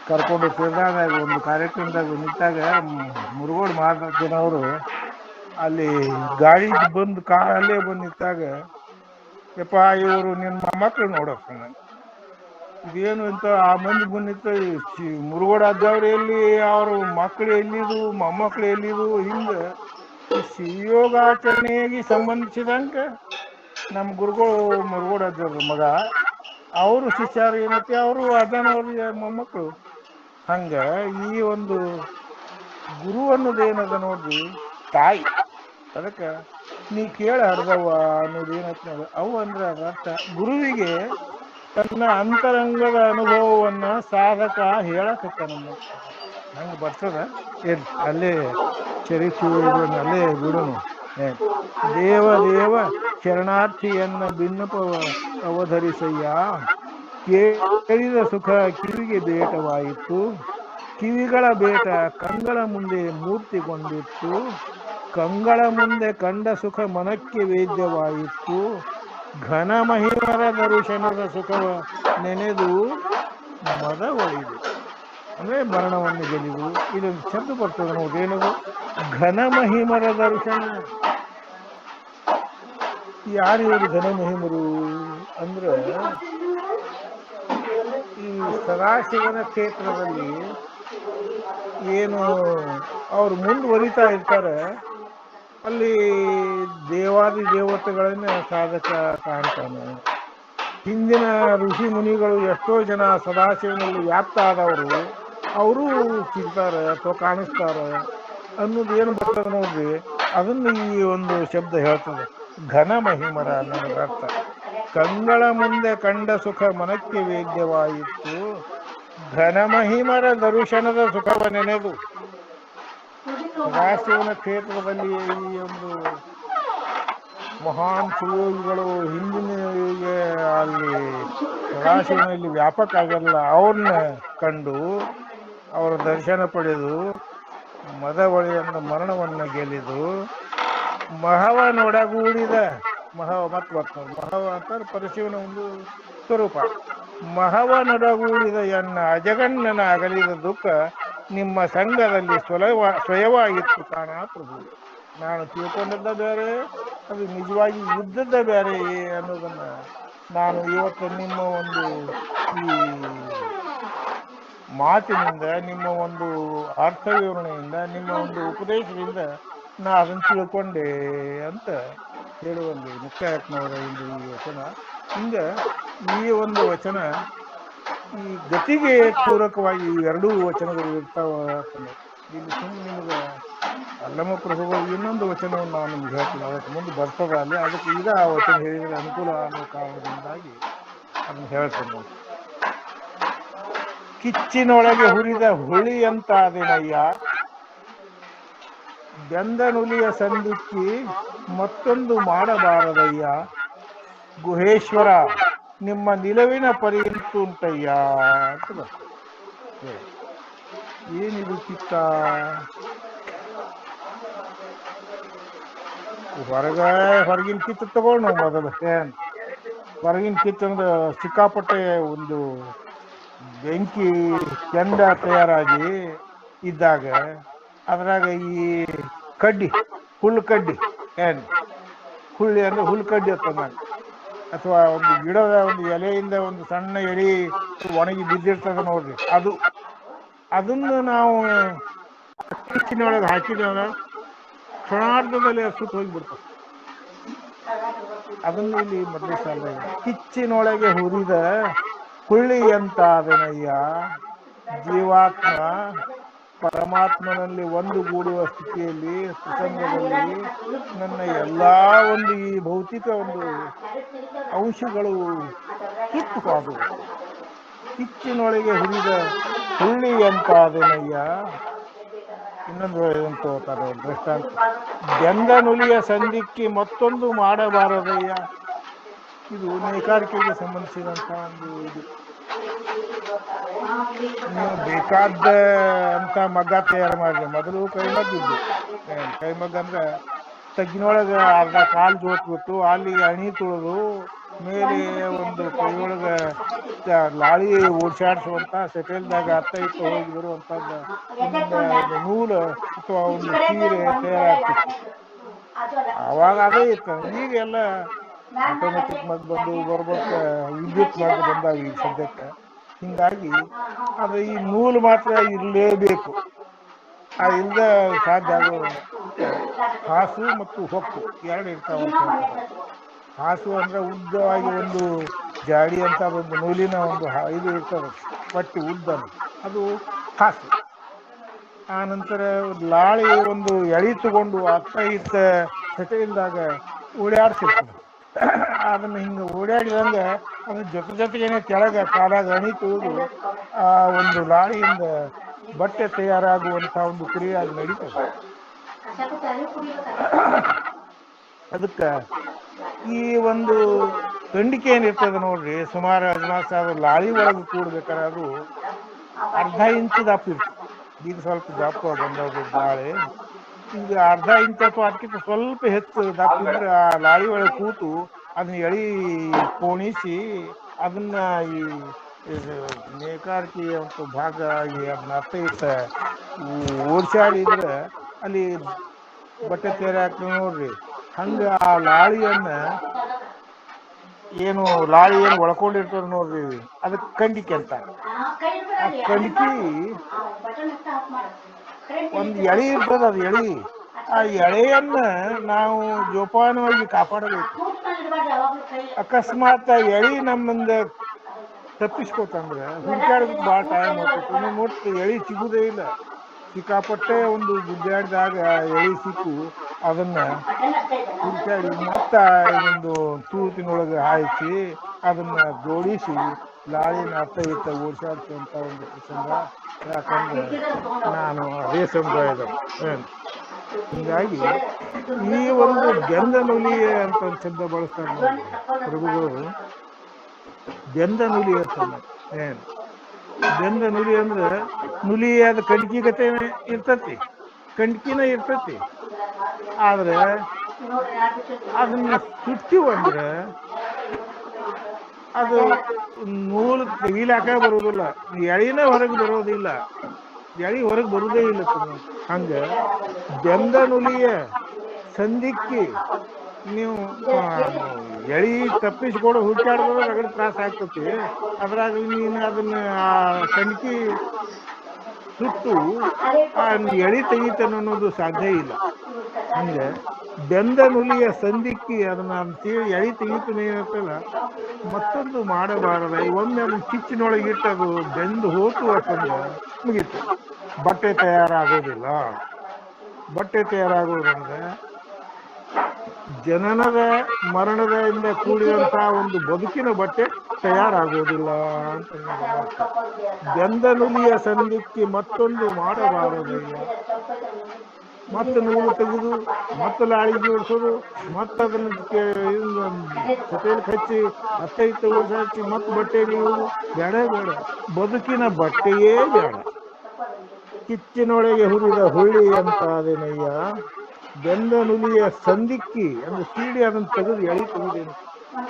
ಕರ್ಕೊಂಡು ತಿರ್ಗಾದಾಗ ಒಂದು ಕಾರ್ಯಕ್ರಮದಾಗ ನಿಂತಾಗ ಮುರುಗೋಡು ಮಾತಾಡ್ತಿನವರು ಅಲ್ಲಿ ಗಾಡಿ ಬಂದು ಕಾರಲ್ಲೇ ಬಂದು ನಿಂತಾಗ, ಯಪ್ಪ ಇವರು ನಿನ್ನ ಮೊಮ್ಮಕ್ಕಳು ನೋಡಪ್ಪ, ಇದೇನು ಅಂತ ಆ ಮಂದಿ ಬಂದಿತ್ತ, ಮುರುಗೋಡು ಅಜ್ಜವ್ರು ಎಲ್ಲಿ, ಅವರು ಮಕ್ಕಳು ಎಲ್ಲಿದು, ಮೊಮ್ಮಕ್ಕಳು ಎಲ್ಲಿದು, ಹಿಂಗ ಈ ಶಿವಯೋಗಾಚರಣೆಗೆ ಸಂಬಂಧಿಸಿದಂಗ ನಮ್ಮ ಗುರುಗಳು ಮುರುಗೋಡು ಅಜ್ಜವ್ರ ಮಗ, ಅವರು ಶಿಷ್ಯರು ಏನೈತಿ ಅವರು ಅಜ್ಜನವ್ರ ಮೊಮ್ಮಕ್ಕಳು. ಹಂಗ ಈ ಒಂದು ಗುರು ಅನ್ನೋದೇನದ ನೋಡ್ರಿ ತಾಯಿ. ಅದಕ್ಕೆ ನೀ ಕೇಳ ಹಡ್ದವ್ವ ಅನ್ನೋದೇನೈತಿ ನೋಡ, ಅವು ಅಂದ್ರೆ ಅದರ್ಥ ಗುರುವಿಗೆ ತನ್ನ ಅಂತರಂಗದ ಅನುಭವವನ್ನ ಸಾಧಕ ಹೇಳಕತ್ತಾನ. ಹಂಗ ಬರ್ತದ ಏನ್ ಅಲ್ಲೇ ಚರಿತ್ರೆಯನ್ನು ಅಲ್ಲೇ ಬಿಡುನು. ದೇವ ಶರಣಾರ್ಥಿಯನ್ನ ಭಿನ್ನಪವ ಅವಧರಿಸಯ್ಯ, ಕೇಳಿದ ಸುಖ ಕಿವಿಗೆ ಬೇಟವಾಯಿತು, ಕಿವಿಗಳ ಬೇಟ ಕಂಗಳ ಮುಂದೆ ಮೂರ್ತಿಗೊಂಡಿತ್ತು, ಕಂಗಳ ಮುಂದೆ ಕಂಡ ಸುಖ ಮನಕ್ಕೆ ವೇದ್ಯವಾಯಿತು, ಘನ ಮಹಿಮರ ದರ್ಶನದ ಸುಖವ ನೆನೆದು ಮದ ಒಳಿದು. ಅಂದ್ರೆ ಮರಣವನ್ನು ಗೆಲ್ಲಿದು. ಇದೊಂದು ಶಬ್ದ ಬರ್ತದೆ ನೋಡಿ, ಏನದು? ಘನ ಮಹಿಮರ ದರ್ಶನ. ಯಾರು ಇವರು ಘನ ಮಹಿಮರು ಅಂದ್ರೆ, ಈ ಸದಾಶಿವನ ಕ್ಷೇತ್ರದಲ್ಲಿ ಏನು ಅವ್ರು ಮುಂದುವರಿತಾ ಇರ್ತಾರೆ, ಅಲ್ಲಿ ದೇವಾದಿ ದೇವತೆಗಳನ್ನ ಸಾಧಕ ಕಾಣ್ತಾನೆ. ಹಿಂದಿನ ಋಷಿ ಮುನಿಗಳು ಎಷ್ಟೋ ಜನ ಸದಾಶಿವನಲ್ಲಿ ವ್ಯಾಪ್ತ ಆದವರು ಅವರು ಸಿಗ್ತಾರೆ ಅಥವಾ ಕಾಣಿಸ್ತಾರೆ ಅನ್ನೋದು ಏನು ಬರ್ತದೆ ನೋಡ್ರಿ. ಅದನ್ನು ಈ ಒಂದು ಶಬ್ದ ಹೇಳ್ತದೆ. ಘನ ಮಹಿಮರ ಅನ್ನೋದ್ರ ಅರ್ಥ ಕಂಗಳ ಮುಂದೆ ಕಂಡ ಸುಖ ಮನಕ್ಕೆ ವೇದ್ಯವಾಯಿತು, ಘನ ಮಹಿಮರ ದರುಶನದ ಸುಖವ ನೆನೆದು. ಸದಾಶಿವನ ಕ್ಷೇತ್ರದಲ್ಲಿ ಈ ಒಂದು ಮಹಾನ್ ಸುಯೋಗಿಗಳು ಹಿಂದಿನಿಗೆ ಅಲ್ಲಿ ಸದಾಶಿವನಲ್ಲಿ ವ್ಯಾಪಕ ಆಗಲ್ಲ, ಅವ್ರನ್ನ ಕಂಡು ಅವರ ದರ್ಶನ ಪಡೆದು ಮದವಳಿಯನ್ನು ಮರಣವನ್ನು ಗೆಲ್ಲಿದು ಮಹವನೊಡಗೂಡಿದ ಮಹವ ಮತ್ತು ಮಹವ ಅಂತಾರೆ ಪರಶಿವನ ಒಂದು ಸ್ವರೂಪ. ಮಹವನೊಡಗೂಡಿದ ಎನ್ನ ಅಜಗಣ್ಣನ ಅಗಲಿದ ದುಃಖ ನಿಮ್ಮ ಸಂಘದಲ್ಲಿ ಸ್ವಯವಾಗಿತ್ತು ಕಾಣ ಪ್ರಭು. ನಾನು ತಿಳ್ಕೊಂಡದ್ದ ಬೇರೆ, ಅದು ನಿಜವಾಗಿ ಇದ್ದದ್ದ ಬೇರೆ ಅನ್ನೋದನ್ನ ನಾನು ಇವತ್ತು ನಿಮ್ಮ ಒಂದು ಈ ಮಾತಿನಿಂದ, ನಿಮ್ಮ ಒಂದು ಅರ್ಥ ವಿವರಣೆಯಿಂದ, ನಿಮ್ಮ ಒಂದು ಉಪದೇಶದಿಂದ ನಾ ಅದನ್ನು ತಿಳ್ಕೊಂಡೆ ಅಂತ ಹೇಳುವಲ್ಲಿ ಮುಕ್ತಾಯಪ್ಪನವರ ಒಂದು ಈ ವಚನ. ಹಿಂಗೆ ಈ ಒಂದು ವಚನ ಈ ಗತಿಗೆ ಪೂರಕವಾಗಿ ಈ ಎರಡೂ ವಚನಗಳು ಇರ್ತಾವ. ಇಲ್ಲಿ ಸುಮ್ಮನೆ ನಿಮಗೆ ಅಲ್ಲಮ ಪ್ರಭುಗಳು ಇನ್ನೊಂದು ವಚನವನ್ನು ನಾನು ನಿಮ್ಗೆ ಹೇಳ್ತೀನಿ, ಅದಕ್ಕೆ ಮುಂದೆ ಬರ್ತದ ಅಲ್ಲಿ, ಅದಕ್ಕೆ ಈಗ ಆ ವಚನ ಹೇಳಿದರೆ ಅನುಕೂಲ ಅನ್ನೋ ಕಾರಣದಿಂದಾಗಿ ಅದನ್ನು ಹೇಳ್ತೇನೆ ನೋಡಿ. ಕಿಚ್ಚಿನೊಳಗೆ ಹುರಿದ ಹುಳಿಯಂತಾದೆನಯ್ಯ, ಬೆಂದ ನುಲಿಯ ಸಂದಿಕ್ಕಿ ಮತ್ತೊಂದು ಮಾಡಬಾರದಯ್ಯ, ಗುಹೇಶ್ವರ ನಿಮ್ಮ ನಿಲುವಿನ ಪರಿಯುಂಟಯ್ಯ ಅಂತ ಬರ್ತದೆ. ಏನಿದು ಕಿತ್ತ? ಹೊರಗಿನ ಕಿತ್ತು ತಗೊಂಡು ಮೊದಲು ಹೊರಗಿನ ಕಿತ್ತಂದ್ರೆ ಸಿಕ್ಕಾಪಟ್ಟೆ ಒಂದು ಬೆಂಕಿ ಕೆಂಡ ತಯಾರಾಗಿ ಇದ್ದಾಗ ಅದ್ರಾಗ ಈ ಕಡ್ಡಿ, ಹುಲ್ಲು ಕಡ್ಡಿ, ಹುಳ್ಳಿ ಅಂದ್ರೆ ಹುಲ್ಲು ಕಡ್ಡಿ ಅಂತಂದಾಗ, ಅಥವಾ ಒಂದು ಗಿಡದ ಒಂದು ಎಲೆಯಿಂದ ಒಂದು ಸಣ್ಣ ಎಳಿ ಒಣಗಿ ಬಿದ್ದಿರ್ತದ ನೋಡ್ರಿ, ಅದನ್ನು ನಾವು ಕಿಚ್ಚಿನೊಳಗೆ ಹಾಕಿದೇವ ಕ್ಷಣಾರ್ಧದಲ್ಲಿ ಸುಟ್ಟು ಹೋಗಿಬಿಡ್ತದೆ. ಅದನ್ನು ಇಲ್ಲಿ ಮೊದಲೇ ಸಾಲ ಕಿಚ್ಚಿನೊಳಗೆ ಹುರಿದ ಹುಳ್ಳಿಯಂತಾದೆನಯ್ಯ, ಜೀವಾತ್ಮ ಪರಮಾತ್ಮನಲ್ಲಿ ಒಂದುಗೂಡುವ ಸ್ಥಿತಿಯಲ್ಲಿ ಪ್ರಸಂಗದಲ್ಲಿ ನನ್ನ ಎಲ್ಲಾ ಒಂದು ಈ ಭೌತಿಕ ಒಂದು ಅಂಶಗಳು ಸುಟ್ಟು ಹೋದವು. ಕಿಚ್ಚಿನೊಳಗೆ ಹುರಿದ ಹುಳ್ಳಿಯಂತಾದೆನಯ್ಯ. ಇನ್ನೊಂದು ತಗೋತಾರೆ ದೃಷ್ಟಾಂತ, ಬೆಂದ ನುಲಿಯ ಸಂದಿಕ್ಕಿ ಮತ್ತೊಂದು ಮಾಡಬಾರದಯ್ಯ. ಇದು ನೇಕಾರಿಕೆಗೆ ಸಂಬಂಧಿಸಿದಂತ ಒಂದು ಇದು. ನೀವು ಬೇಕಾದ ಅಂತ ಮಗ್ಗ ತಯಾರು ಮಾಡ್ರಿ. ಮೊದಲು ಕೈಮಗ್ಗ ಇದ್ದು, ಕೈಮಗ್ಗ ಅಂದ್ರೆ ತಗ್ಗಿನೊಳಗೆ ಅರ್ಧ ಕಾಲು ಜೋತ್ಬಿಟ್ಟು ಅಲ್ಲಿಗೆ ಅಣಿ ತುಳಿದು ಮೇಲೆ ಒಂದು ಕೈಯೊಳಗ ಲಾಳಿ ಓಡ್ಸಾಡ್ಸುವಂತ ಸೆಟೆಲ್ದಾಗ ಅತ್ತ ಇತ್ತ ಹೋಗಿ ಬರುವಂತದ್ದ ಒಂದು ನೂಲು ಅಥವಾ ಒಂದು ಸೀರೆ ತಯಾರಾಗ್ತಿತ್ತು. ಆವಾಗ ಅದೇ ಇತ್ತು. ಈಗೆಲ್ಲ ಆಟೋಮೆಟಿಕ್ ಮಗ್ ಬಂದು ಬರ್ಬರ್ತ ವಿದ್ಯುತ್ ಮಗ್ ಬಂದಾವ ಈಗ ಸದ್ಯಕ್ಕೆ. ಹಿಂಗಾಗಿ ಅದು ಈ ನೂಲು ಮಾತ್ರ ಇರಲೇಬೇಕು, ಅದು ಇಲ್ದ ಸಾಧ್ಯ ಆಗೋದು. ಅದಕ್ಕೆ ಹಾಸು ಮತ್ತು ಹೊಕ್ಕು ಎರಡು ಇರ್ತಾವಂತ ಹೇಳ್ತಾರೆ. ಹಾಸು ಅಂದ್ರೆ ಉದ್ದವಾಗಿ ಒಂದು ಜಾಡಿ ಅಂತ ಒಂದು ನೂಲಿನ ಒಂದು ಇದು ಇರ್ತದೆ, ಪಟ್ಟಿ ಉದ್ದದು, ಅದು ಹಾಸು. ಆ ನಂತರ ಲಾಳಿ ಒಂದು ಎಳಿ ತಗೊಂಡು ಅತ್ತ ಇತ್ತ ಸೆಟೆಲ್ದಾಗ ಓಡಾಡ್ಸಿರ್ತದೆ. ಅದನ್ನ ಹಿಂಗೆ ಓಡಾಡಿದಂಗೆ ಅದ್ರ ಜೊತೆಗೇನೆ ಕೆಳಗೆ ಕಾಲಾಗ ಅಣಿ ತುಳಿದು ಆ ಒಂದು ಲಾಳಿಯಿಂದ ಬಟ್ಟೆ ತಯಾರಾಗುವಂತ ಒಂದು ಕ್ರಿಯೆ ಅದು ನಡೀತದೆ. ಅದಕ್ಕೆ ಈ ಒಂದು ಖಂಡಿಕೆ ಏನಿರ್ತದೆ ನೋಡ್ರಿ, ಸುಮಾರು ಅಜ್ಮಾಸ್ ಅದು ಲಾಳಿ ಒಳಗೆ ಕೂಡ್ಬೇಕಾದ್ರೆ ಅದು ಅರ್ಧ ಇಂಚು ದಪ್ಪ ಇರ್ತದೆ. ಈಗ ಸ್ವಲ್ಪ ದಪ್ಪ ಬಂದದ್ದು ಲಾಳಿ, ಈಗ ಅರ್ಧ ಇಂಚ್ ಅಥವಾ ಅದಕ್ಕಿಂತ ಸ್ವಲ್ಪ ಹೆಚ್ಚು ದಪ್ಪ ಇದ್ರೆ ಆ ಲಾಳಿ ಒಳಗೆ ಕೂತು ಅದನ್ನ ಎಳಿ ಕೋಣಿಸಿ ಅದನ್ನ ಈ ನೇಕಾರಿಕೆ ಒಂದು ಭಾಗ ಆಗಿ ಅದನ್ನ ಅತ್ತ ಇತ್ತ ಓಡ್ಸಾಡಿದ್ರೆ ಅಲ್ಲಿ ಬಟ್ಟೆ ತಯಾರಿ ಆಗ್ತದೆ ನೋಡ್ರಿ. ಹಂಗ ಆ ಲಾಳಿಯನ್ನ ಏನು ಲಾಳಿ ಏನು ಒಳ್ಕೊಂಡಿರ್ತದ ನೋಡ್ರಿ, ಅದಕ್ಕೆ ಖಂಡಿಕೆ ಅಂತ. ಆ ಖಂಡಿಕೆ ಒಂದು ಎಳೆ ಇರ್ತದ, ಅದು ಎಳಿ, ಆ ಎಳೆಯನ್ನ ನಾವು ಜೋಪಾನವಾಗಿ ಕಾಪಾಡಬೇಕು. ಅಕಸ್ಮಾತ್ ಆ ಎಳಿ ನಮ್ಮಿಂದ ತಪ್ಪಿಸ್ಕೋತಂದ್ರೆ ಹುಡುಕಾಡೋದಕ್ಕೆ ಭಾಳ ಟೈಮ್ ಆಗ್ತೈತಿ. ನೀವು ನೋಡ್ತೀವಿ ಎಳಿ ಸಿಗುದೇ ಇಲ್ಲ. ಸಿಕ್ಕಾಪಟ್ಟೆ ಒಂದು ಗುದ್ದಾಡಿದಾಗ ಎಳಿ ಸಿಕ್ಕು ಅದನ್ನ ಹುಡ್ಕಾಡಿ ಮತ್ತ ಇದೊಂದು ತೂತಿನೊಳಗೆ ಹಾಯಿಸಿ ಅದನ್ನ ಜೋಡಿಸಿ ಲಾಳಿನ ಅತ್ತ ಇತ್ತ ಓಡಾಡ್ಸಂತ ಒಂದು ಪ್ರಸಂಗ. ಯಾಕಂದ್ರೆ ನಾನು ಅದೇ ಸಮುದಾಯದ ಏನು ಹಿಂಗಾಗಿ ಈ ಒಂದು ಬೆಂದ ನುಲಿಯೆ ಅಂತ ಒಂದು ಶಬ್ದ ಬಳಸ್ತಾರೆ ನೋಡ್ರಿ ಪ್ರಭುಗಳು. ಬೆಂದ ನುಲಿ ಅಂತಂದ ಏನು ಬೆಂದ ನುಲಿ ಅಂದ್ರೆ ನುಲಿಯಾದ ಕಣ್ಕಿ ಗತೆ ಇರ್ತತಿ, ಕಣ್ಕಿನ ಇರ್ತತಿ. ಆದ್ರೆ ಅದನ್ನ ಸುಟ್ಟಿವು ಅಂದ್ರೆ ಅದು ನೂಲು ತೆಗಿಲಾಕ ಬರುವುದಿಲ್ಲ, ಎಳಿನ ಹೊರಗೆ ಬರೋದಿಲ್ಲ, ಎಳಿ ಹೊರಗೆ ಬರುವುದೇ ಇಲ್ಲ. ಹಂಗ ಬೆಂದ ನುಲಿಯ ಸಂದಿಕ್ಕಿ ನೀವು ಎಳಿ ತಪ್ಪಿಸ್ಕೊಡು ಹುಡುಕಾಡ್ದ್ರೆ ರಗಡ ತ್ರಾಸ ಆಗ್ತತಿ. ಅದ್ರಾಗ ನೀನು ಅದನ್ನ ಆ ಕಣ್ಕಿ ಸುಟ್ಟು ಆ ಎಳಿ ತೆಗಿತಾನ ಅನ್ನೋದು ಸಾಧ್ಯ ಇಲ್ಲ. ಹಂಗೆ ಬೆಂದ ನುಲಿಯ ಸಂದಿಕ್ಕಿ ಅದನ್ನ ಅಂತೇಳಿ ಎಳಿ ತೆಗಿತಾನೆ ಏನತ್ತಲ್ಲ ಮತ್ತೊಂದು ಮಾಡಬಾರದ. ಒಮ್ಮೆ ಅದನ್ನ ಕಿಚ್ಚಿನೊಳಗೆ ಇಟ್ಟದು ಬೆಂದು ಹೋತು ಅಂತಂದ್ರೆ ಮುಗೀತು, ಬಟ್ಟೆ ತಯಾರಾಗೋದಿಲ್ಲ. ಬಟ್ಟೆ ತಯಾರಾಗೋದ್ರಂದ್ರೆ ಜನನದ ಮರಣದ ಇಂದ ಕೂಡಿದಂತ ಒಂದು ಬದುಕಿನ ಬಟ್ಟೆ ತಯಾರಾಗೋದಿಲ್ಲ ಅಂತ ಬೆಂದ ನುಲಿಯ ಸಂದಿಕ್ಕಿ ಮತ್ತೊಂದು ಮಾಡಬಾರದಯ್ಯ. ಮತ್ತೆ ನೂಲು ತೆಗೆದು ಮತ್ತೆ ಲಾಳಿ ಜೋಡಿಸೋದು, ಮತ್ತೆ ಅದನ್ನ ಸತೇಲಿ ಹಚ್ಚಿ ಅತ್ತ ಇತ್ತ ಓಡಾಡ್ಸಿ ಮತ್ತೆ ಬಟ್ಟೆ ನೇಯುವುದು ಬೇಡ ಬೇಡ. ಬದುಕಿನ ಬಟ್ಟೆಯೇ ಬೇಡ. ಕಿಚ್ಚಿನೊಳಗೆ ಹುರಿದ ಹುಳ್ಳಿ ಅಂತ ಅದೇನಯ್ಯ. ಬೆಂದ ನುಲಿಯ ಸಂದಿಕ್ಕಿ ಅಂದ್ರೆ ಸೀಡಿ ಅದನ್ನ ತೆಗೆದು ಎಳಿ ತೆಗೆದೇನು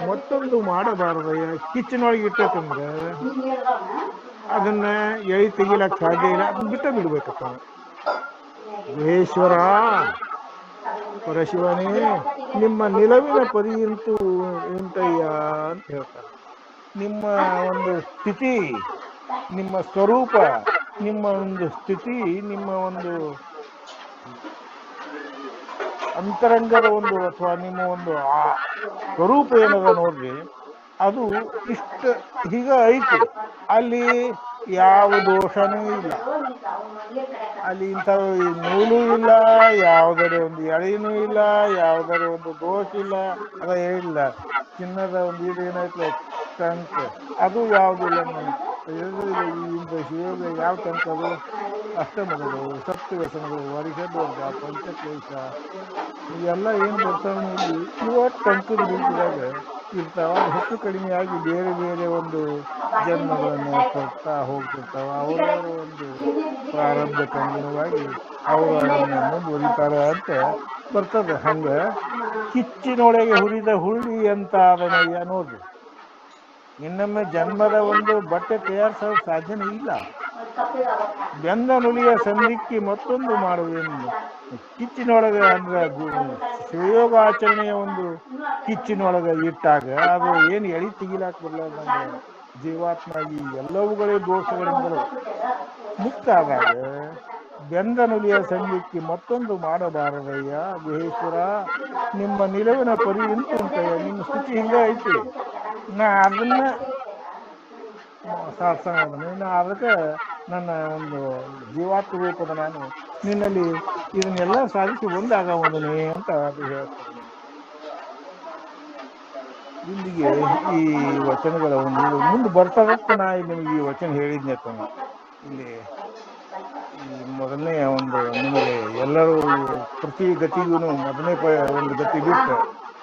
ಮತ್ತೊಂದು ಮಾಡಬಾರದಯ್ಯ. ಕಿಚ್ಚಿನೊಳಗೆ ಇಟ್ಟತಂದ್ರೆ ಅದನ್ನ ಎಳಿ ತೆಗಿಲಕ್ ಸಾಧ್ಯ ಇಲ್ಲ, ಅದನ್ನ ಬಿಡ್ಬೇಕಪ್ಪ. ಗುಹೇಶ್ವರ ಪರಶಿವನೇ ನಿಮ್ಮ ನಿಲವಿನ ಪರಿಯಂತೂ ಉಂಟಯ್ಯ ಅಂತ ಹೇಳ್ತಾರೆ. ನಿಮ್ಮ ಒಂದು ಸ್ಥಿತಿ, ನಿಮ್ಮ ಸ್ವರೂಪ, ನಿಮ್ಮ ಒಂದು ಸ್ಥಿತಿ, ನಿಮ್ಮ ಒಂದು ಅಂತರಂಗದ ಒಂದು ಅಥವಾ ನಿಮ್ಮ ಒಂದು ಆ ಸ್ವರೂಪ ಏನದ ನೋಡ್ರಿ, ಅದು ಇಷ್ಟ ಹೀಗ ಐತಿ. ಅಲ್ಲಿ ಯಾವ ದೋಷನೂ ಇಲ್ಲ, ಅಲ್ಲಿ ಇಂಥ ನೂಲು ಇಲ್ಲ, ಯಾವುದರ ಒಂದು ಎಳೆನೂ ಇಲ್ಲ, ಯಾವುದರ ಒಂದು ದೋಷ ಇಲ್ಲ. ಅದ ಹೇಳಿಲ್ಲ ಚಿನ್ನದ ಒಂದು ಇದೇನಾಯ್ತಲ್ಲ ಟಂಕ್, ಅದು ಯಾವುದಿಲ್ಲ. ಶಿವಯೋಗ ಯಾವ ಟಂಕ್ ಅದು? ಅಷ್ಟಮಗಳು, ಸಪ್ತವ್ಯಸನಗಳು, ವರಿಷದ್ವರ್ಗ, ಪಂಚಕ್ಲೇಶ ಇವೆಲ್ಲ ಏನು ಬರ್ತಾವ ನೋಡ್ರಿ, ಇವ ಟಂಕದ ರೂಪದಾಗ ಇರ್ತಾವ. ಅದು ಹೆಚ್ಚು ಕಡಿಮೆ ಆಗಿ ಬೇರೆ ಬೇರೆ ಒಂದು ಜನ್ಮಗಳನ್ನ ಕೊಡ್ತಾ ಹೋಗ್ತಿರ್ತಾವ. ಅವರವರ ಒಂದು ಪ್ರಾರಬ್ಧಕ್ಕೆ ಅನುಗುಣವಾಗಿ ಅವರು ಅದನ್ನ ಮುಂದುವರಿತಾರ ಅಂತ ಬರ್ತದೆ. ಹಂಗ ಕಿಚ್ಚಿನೊಳಗೆ ಹುರಿದ ಹುಳ್ಳಿ ಅಂತ ಅದನ್ನಯ್ಯ ನೋಡ್ರಿ. ಇನ್ನೊಮ್ಮೆ ಜನ್ಮದ ಒಂದು ಬಟ್ಟೆ ತಯಾರಿಸೋದು ಸಾಧ್ಯನೇ ಇಲ್ಲ. ಬೆಂದ ನುಲಿಯ ಸಂದಿಕ್ಕಿ ಮತ್ತೊಂದು ಮಾಡುವೇನು. ಕಿಚ್ಚಿನೊಳಗೆ ಅಂದ್ರೆ ಶಿವಯೋಗ ಆಚರಣೆಯ ಒಂದು ಕಿಚ್ಚಿನೊಳಗೆ ಇಟ್ಟಾಗ ಅದು ಏನು ಎಳಿ ತೆಗಿಲಾಕ್ ಬರ್ಲಾರ್ದಂಗ ಜೀವಾತ್ಮ ಈ ಎಲ್ಲವುಗಳೇ ದೋಷಗಳಿಂದಲೂ ಮುಕ್ತ ಆದಾಗ ಬೆಂದ ನುಲಿಯ ಸಂದಿಕ್ಕಿ ಮತ್ತೊಂದು ಮಾಡಬಾರದಯ್ಯ. ಗುಹೇಶ್ವರ ನಿಮ್ಮ ನಿಲುವಿನ ಪರಿ ಇಂತು ಉಂಟಯ್ಯ. ನಿಮ್ಮ ಸ್ಥಿತಿ ಹಿಂಗ ಐತಿ, ನಾ ಅದನ್ನ ಸಾಧಿಸೋಣ. ಅದಕ್ಕೆ ನನ್ನ ಒಂದು ಜೀವಾತ್ಮ ರೂಪದ ನಾನು ನಿನ್ನಲ್ಲಿ ಇದನ್ನೆಲ್ಲ ಸಾಧಿಸಿ ಒಂದಾಗವನೇ ಅಂತ ಅದು ಹೇಳ್ತಾರೆ. ಇಲ್ಲಿಗೆ ಈ ವಚನಗಳ ಒಂದು ಇದು ಮುಂದೆ ಬರ್ತದತ್ತ ನಾ ನಿಮಗೆ ಈ ವಚನ ಹೇಳಿದ್ನೆ. ಇಲ್ಲಿ ಈ ಮೊದಲನೇ ಒಂದು ನಿಮಗೆ ಎಲ್ಲರೂ ಪ್ರತಿ ಗತಿಗೂ ಮೊದಲನೇ ಒಂದು ಗತಿ ಬಿಟ್ಟು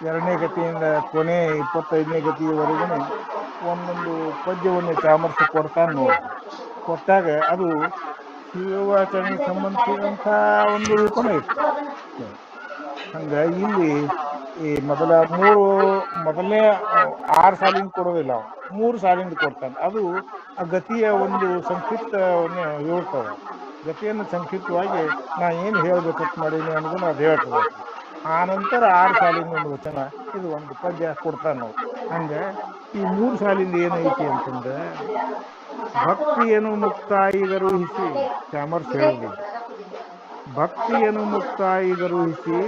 ಎರಡನೇ ಗತಿಯಿಂದ ಕೊನೆ 25ನೇ ಗತಿಯವರೆಗೂ ಒಂದೊಂದು ಪದ್ಯವನ್ನು ಚಾಮರ್ಸಿ ಕೊಡ್ತಾನೆ ನೋಡ್ರಿ. ಕೊಟ್ಟಾಗ ಅದು ಶಿವಾಚರಣೆಗೆ ಸಂಬಂಧಿಸಿದಂಥ ಒಂದು ರೂಪನ ಇರ್ತದೆ. ಹಂಗ ಇಲ್ಲಿ ಈ ಮೊದಲನೇ 6 ಸಾಲಿಂದ ಕೊಡೋದಿಲ್ಲ, 3 ಸಾಲಿಂದ ಕೊಡ್ತಾನೆ. ಅದು ಆ ಗತಿಯ ಒಂದು ಸಂಕ್ಷಿಪ್ತವನ್ನು ಹೇಳ್ತದೆ. ಗತಿಯನ್ನು ಸಂಕ್ಷಿಪ್ತವಾಗಿ ನಾ ಏನು ಹೇಳ್ಬೇಕಂತ ಮಾಡೀನಿ ಅನ್ನೋದನ್ನ ಅದು ಹೇಳ್ತದೆ. ಆ ನಂತರ 6 ಸಾಲಿಂದ ಒಂದು ವಚನ, ಇದು ಒಂದು ಪದ್ಯ ಕೊಡ್ತಾನೆ ನಾವು. ಹಂಗೆ ಈ 3 ಸಾಲಿಂದ ಏನೈತಿ ಅಂತಂದ್ರೆ ಭಕ್ತಿಯನ್ನು ಮುಕ್ತಾಯಿಗರುಹಿಸಿ ಚಾಮರ್ಸ್ ಹೇಳೋದು. ಭಕ್ತಿಯನ್ನು ಮುಕ್ತಾಯಿಗರುಹಿಸಿ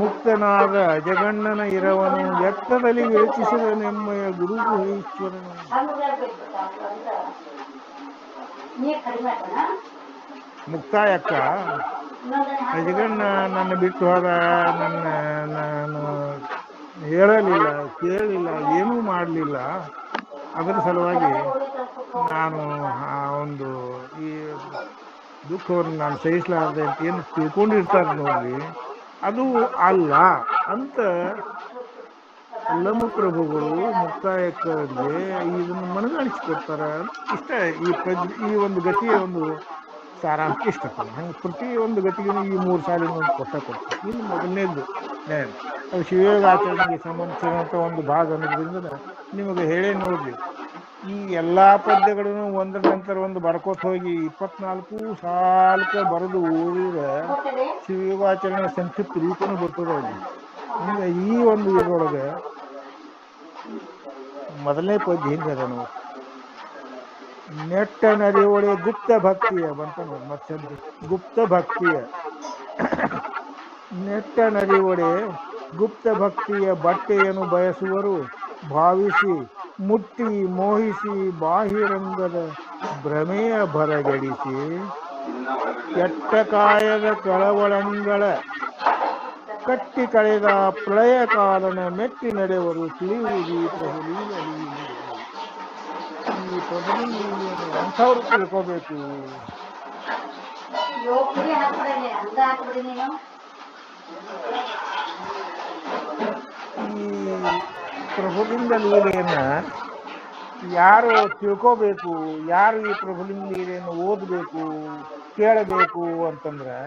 ಮುಕ್ತನಾದ ಅಜಗಣ್ಣನ ಇರವನು ಎತ್ತದಲ್ಲಿ ವಿರಚಿಸಿದ ನೆಮ್ಮಯ ಗುರು ಗುಹೇಶ್ವರನು. ಮುಕ್ತಾಯಕ್ಕ ಅಜಗಣ್ಣ ನನ್ನ ಬಿಟ್ಟು ಹೋದ, ನನ್ನ ನಾನು ಹೇಳಲಿಲ್ಲ, ಕೇಳಲಿಲ್ಲ, ಏನೂ ಮಾಡಲಿಲ್ಲ. ಅದರ ಸಲುವಾಗಿ ನಾನು ಆ ಒಂದು ಈ ದುಃಖವನ್ನು ನಾನು ಸಹಿಸಲಾರದೆ ಅಂತ ಏನು ತಿಳ್ಕೊಂಡಿರ್ತಾರೆ ನೋಡ್ರಿ, ಅದು ಅಲ್ಲ ಅಂತ ಅಲ್ಲಮ ಪ್ರಭುಗಳು ಮುಕ್ತಾಯಕ್ಕರಿಗೆ ಇದನ್ನು ಮನಗಾಣಿಸಿಕೊಡ್ತಾರ. ಇಷ್ಟ ಈ ಒಂದು ಗತಿಯ ಒಂದು ಸಾರಾಂಶ ಇಷ್ಟಪಡ. ಹಂಗೆ ಪ್ರತಿ ಒಂದು ಗತಿಗೂ ಈ 3 ಸಾಲಿನ ಒಂದು ಕೊಡ್ತಾರೆ. ಇನ್ನು ಮೊದಲನೇದು ಅದು ಶಿವಯೋಗಾಚರಣೆಗೆ ಸಂಬಂಧಿಸಿದಂಥ ಒಂದು ಭಾಗ ಅನ್ನೋದ್ರಿಂದ ನಿಮಗೆ ಹೇಳೇ ನೋಡ್ರಿ, ಈ ಎಲ್ಲಾ ಪದ್ಯಗಳನ್ನು ಒಂದರ ನಂತರ ಒಂದು ಬರ್ಕೋತ ಹೋಗಿ 24 ಸಾಲಕ್ಕೆ ಬರೆದು ಓದಿದ್ರೆ ಶಿವಯೋಗಾಚರಣೆ ಸಂಕ್ಷಿಪ್ತ ರೂಪನೂ ಬರ್ತದೆ ಅಲ್ಲಿ. ಹಿಂಗೆ ಈ ಒಂದು ಇದರೊಳಗೆ ಮೊದಲನೇ ಪದ್ಯ ಹಿಂಗದ ನೋಡಿ, ನೆಟ್ಟ ನರಿಯೊಳೆ ಗುಪ್ತ ಭಕ್ತಿಯ ಬಂತ ನೋಡಿ. ಮತ್ತೆ ಗುಪ್ತ ಭಕ್ತಿಯ ನೆಟ್ಟ ನರಿಯೊಡೆ ಗುಪ್ತ ಭಕ್ತಿಯ ಬಟ್ಟೆಯನ್ನು ಬಯಸುವರು ಭಾವಿಸಿ ಮುಟ್ಟಿ ಮೋಹಿಸಿ ಬಾಹಿರಂಗದ ಭ್ರಮೆಯ ಬರಗಡಿಸಿ ಕೆಟ್ಟ ಕಾಯದ ಕಳವಳಂಗಳ ಕಟ್ಟಿ ಕಳೆದ ಪ್ರಳಯ ಕಾಲನ ಮೆಟ್ಟಿ ನಡೆವರು ತಿಳಿಯುವುದು ಪ್ರಭುಲೀಲಲಿ. ಈ ಪ್ರಭುಲೀಲೆಯನ್ನು ಎಂಥವ್ರು ತಿಳ್ಕೋಬೇಕು? ಈ ಪ್ರಭುಲಿಂಗ ಲೀಲೆಯನ್ನ ಯಾರು ತಿಳ್ಕೋಬೇಕು, ಯಾರು ಈ ಪ್ರಭುಲಿಂಗ ಲೀಲೆಯನ್ನು ಓದಬೇಕು, ಕೇಳಬೇಕು ಅಂತಂದ್ರೆ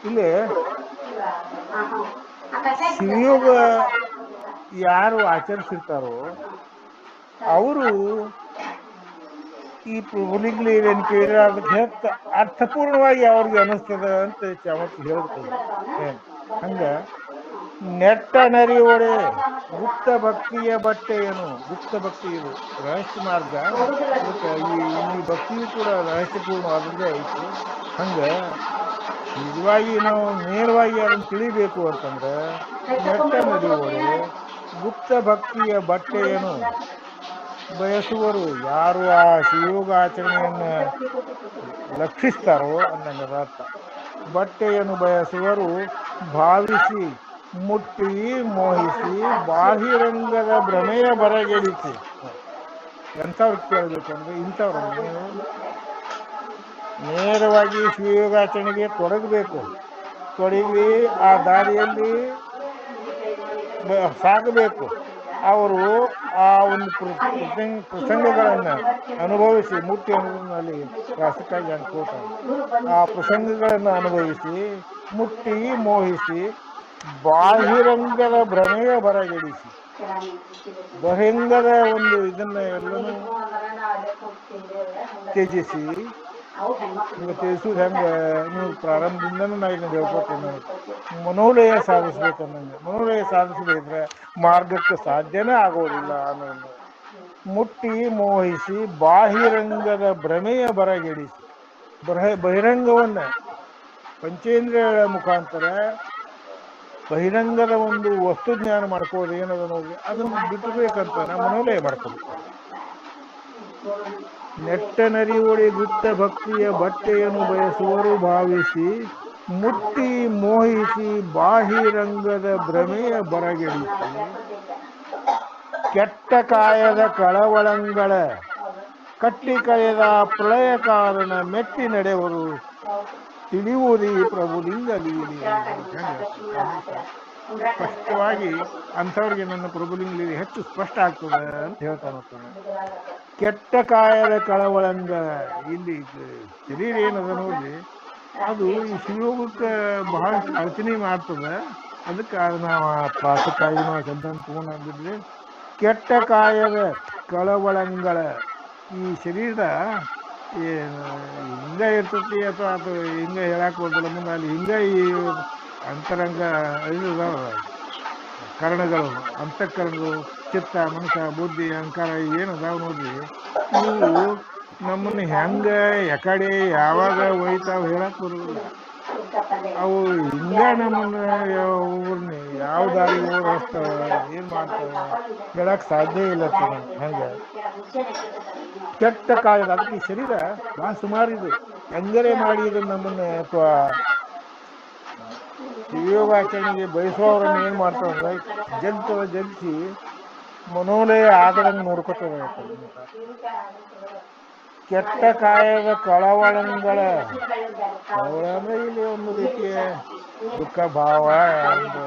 ಇಲ್ಲಿ ಶಿವಯೋಗ ಯಾರು ಆಚರಿಸಿರ್ತಾರೋ ಅವರು ಈ ಪ್ರಭುಲಿಂಗ ಲೀಲೆಯನ್ನು ಕೇಳಿದ್ರೆ ಅದಕ್ಕೆ ಅರ್ಥಪೂರ್ಣವಾಗಿ ಅವ್ರಿಗೆ ಅನಿಸ್ತದ ಅಂತ ಚಾಮತ್ ಹೇಳ್ತದೆ. ಹಂಗ ನೆಟ್ಟ ನರಿಯೊಡೆ ಗುಪ್ತ ಭಕ್ತಿಯ ಬಟ್ಟೆಯೇನು, ಗುಪ್ತ ಭಕ್ತಿ ಇದು ರಹಸ್ಯ ಮಾರ್ಗ, ಅದಕ್ಕೆ ಈ ಭಕ್ತಿಯು ಕೂಡ ರಹಸ್ಯಪೂರ್ಣವಾದದ್ದೇ ಐತಿ. ಹಂಗ ನಿಜವಾಗಿ ನಾವು ನೇರವಾಗಿ ಅದನ್ನು ತಿಳಿಬೇಕು ಅಂತಂದ್ರೆ ನೆಟ್ಟ ನರಿಯೊಡೆ ಗುಪ್ತ ಭಕ್ತಿಯ ಬಟ್ಟೆಯೇನು ಬಯಸುವರು ಯಾರು ಆ ಶಿವಯೋಗ ಆಚರಣೆಯನ್ನ ಲಕ್ಷಿಸ್ತಾರೋ ಅನ್ನಂಗದ ಅರ್ಥ. ಬಟ್ಟೆಯನ್ನು ಬಯಸುವರು ಭಾವಿಸಿ ಮುಟ್ಟಿ ಮೋಹಿಸಿ ಬಾಹಿರಂಗದ ಭ್ರಮೆಯ ಬರಗೆಡಿಸಿ. ಎಂಥವ್ರು ಕೇಳಬೇಕಂದ್ರೆ ಇಂಥವ್ರನ್ನು ನೇರವಾಗಿ ಶಿವಯೋಗಾಚರಣೆಗೆ ತೊಡಗಬೇಕು, ತೊಡಗಿ ಆ ದಾರಿಯಲ್ಲಿ ಸಾಗಬೇಕು. ಅವರು ಆ ಒಂದು ಪ್ರಸಂಗಗಳನ್ನು ಅನುಭವಿಸಿ, ಮುಟ್ಟಿ ಅನ್ನೋದಲ್ಲಿ ರಾಸಕ್ಕಾಗಿ ಅನ್ಕೋತಾರೆ, ಆ ಪ್ರಸಂಗಗಳನ್ನು ಅನುಭವಿಸಿ ಮುಟ್ಟಿ ಮೋಹಿಸಿ ಬಾಹಿರಂಗದ ಭ್ರಮೆಯ ಬರಗೆಡಿಸಿ, ಬಹಿರಂಗದ ಒಂದು ಇದನ್ನ ಎಲ್ಲನೂ ತ್ಯಜಿಸಿ. ನಿಮ್ಗೆ ತಿಳಿಸುವುದು ಹೆಂಗೆ, ನೀವು ಪ್ರಾರಂಭದಿಂದನೂ ನಾ ಇದನ್ನ ಹೇಳ್ಕೊತೇನೆ, ಮನೋಲಯ ಸಾಧಿಸ್ಬೇಕನ್ನಂಗೆ. ಮನೋಲಯ ಸಾಧಿಸಬೇಕಿದ್ರೆ ಮಾರ್ಗಕ್ಕೆ ಸಾಧ್ಯನೇ ಆಗೋದಿಲ್ಲ ಅನ್ನೋದು. ಮುಟ್ಟಿ ಮೋಹಿಸಿ ಬಾಹಿರಂಗದ ಭ್ರಮೆಯ ಬರಗೆಡಿಸಿ, ಬಹಿರಂಗವನ್ನ ಪಂಚೇಂದ್ರಿಯಗಳ ಮುಖಾಂತರ ಬಹಿರಂಗದ ಒಂದು ವಸ್ತು ಜ್ಞಾನ ಮಾಡ್ಕೋದು ಏನದ ನೋಡಿ, ಅದನ್ನು ಬಿಟ್ಟಬೇಕಂತ ನಾವು ಮನೋಲಯ ಮಾಡ್ಕೋಬೇಕು. ನೆಟ್ಟ ನರಿಯೊಡೆ ಗುಪ್ತ ಭಕ್ತಿಯ ಬಟ್ಟೆಯನ್ನು ಬಯಸುವರು ಭಾವಿಸಿ ಮುಟ್ಟಿ ಮೋಹಿಸಿ ಬಾಹಿರಂಗದ ಭ್ರಮೆಯ ಬರಗೆಡಿಸಿ ಕೆಟ್ಟ ಕಾಯದ ಕಳವಳಂಗಳ ಕಟ್ಟಿ ಕಳೆದ ಪ್ರಳಯ ಕಾರಣ ಮೆಟ್ಟಿ ನಡೆವರು ತಿಳಿಯುವುದೇ ಪ್ರಭುಲಿಂಗ ಲೀಲೆ. ಸ್ಪಷ್ಟವಾಗಿ ಅಂಥವ್ರಿಗೆ ನನ್ನ ಪ್ರಭುಲಿಂಗ ಲೀಲೆ ಹೆಚ್ಚು ಸ್ಪಷ್ಟ ಆಗ್ತದೆ ಅಂತ ಹೇಳ್ತಾನೆ. ಕೆಟ್ಟ ಕಾಯದ ಕಳವಳಂಗ, ಇಲ್ಲಿ ಶರೀರ ಏನದ ನೋಡಿ, ಅದು ಈ ಶಿವಯೋಗಕ್ಕೆ ಬಹಳ ಅಡಚಣೆ ಮಾಡ್ತದೆ. ಅದಕ್ಕೆ ನಾವು ಪ್ರಾಸಕ್ಕಾಗಿ ನಾವು ಶಬ್ದ ತಗೊಂಡಾಗಿದ್ರೆ ಕೆಟ್ಟ ಕಾಯದ ಕಳವಳಂಗಳ, ಈ ಶರೀರ ಹಿಂಗ ಇರ್ತತಿ ಅಥವಾ ಅದು ಹಿಂಗ ಹೇಳಕ್ ಹೋದಲ್ಲ ಮುಂದೆ, ಅಲ್ಲಿ ಹಿಂಗ ಈ ಅಂತರಂಗ ಇದು ಕರಣಗಳು, ಅಂತಃಕರಣಗಳು, ಚಿತ್ತ, ಮನಸ್ಸ, ಬುದ್ಧಿ, ಅಹಂಕಾರ ಏನದಾವ ನೋಡ್ರಿ, ಇವು ನಮ್ಮನ್ನ ಹೆಂಗ ಯಾಕಡೆ ಯಾವಾಗ ಒಯ್ತಾವ್ ಹೇಳಕ್ ಬರುದಿಲ್ಲ. ಅವು ಹಿಂಗ ನಮ್ಮನ್ನ ಊರ್ನಿ ಯಾವ ದಾರಿಗೆ ಓಡಿಸ್ತಾವ ಏನ್ ಮಾಡ್ತಾವ ಹೇಳಕ್ ಸಾಧ್ಯ ಇಲ್ಲ ಹಂಗ ಕೆಟ್ಟ ಕಾಯದ. ಅದಕ್ಕೆ ಈ ಶರೀರ ಬಹಳ ಸುಮಾರು ಇದು ಹೆಂಗರೆ ಮಾಡಿ ಇದನ್ನ ನಮ್ಮನ್ನ ಶಿವಯೋಗಾಚರಣೆಗೆ ಬಯಸುವವ್ರನ್ನ ಏನ್ ಮಾಡ್ತಾವಂದ್ರ ಜಗ್ಗಿಸಿ ಮನೋಲಯ ಆಗದಂಗ ನೋಡ್ಕೊತದ. ಕೆಟ್ಟ ಕಾಯದ ಕಳವಳಂಗಳ ಅಂದ್ರೆ ಇಲ್ಲಿ ಒಂದು ರೀತಿಯ ದುಃಖ ಭಾವ ಒಂದು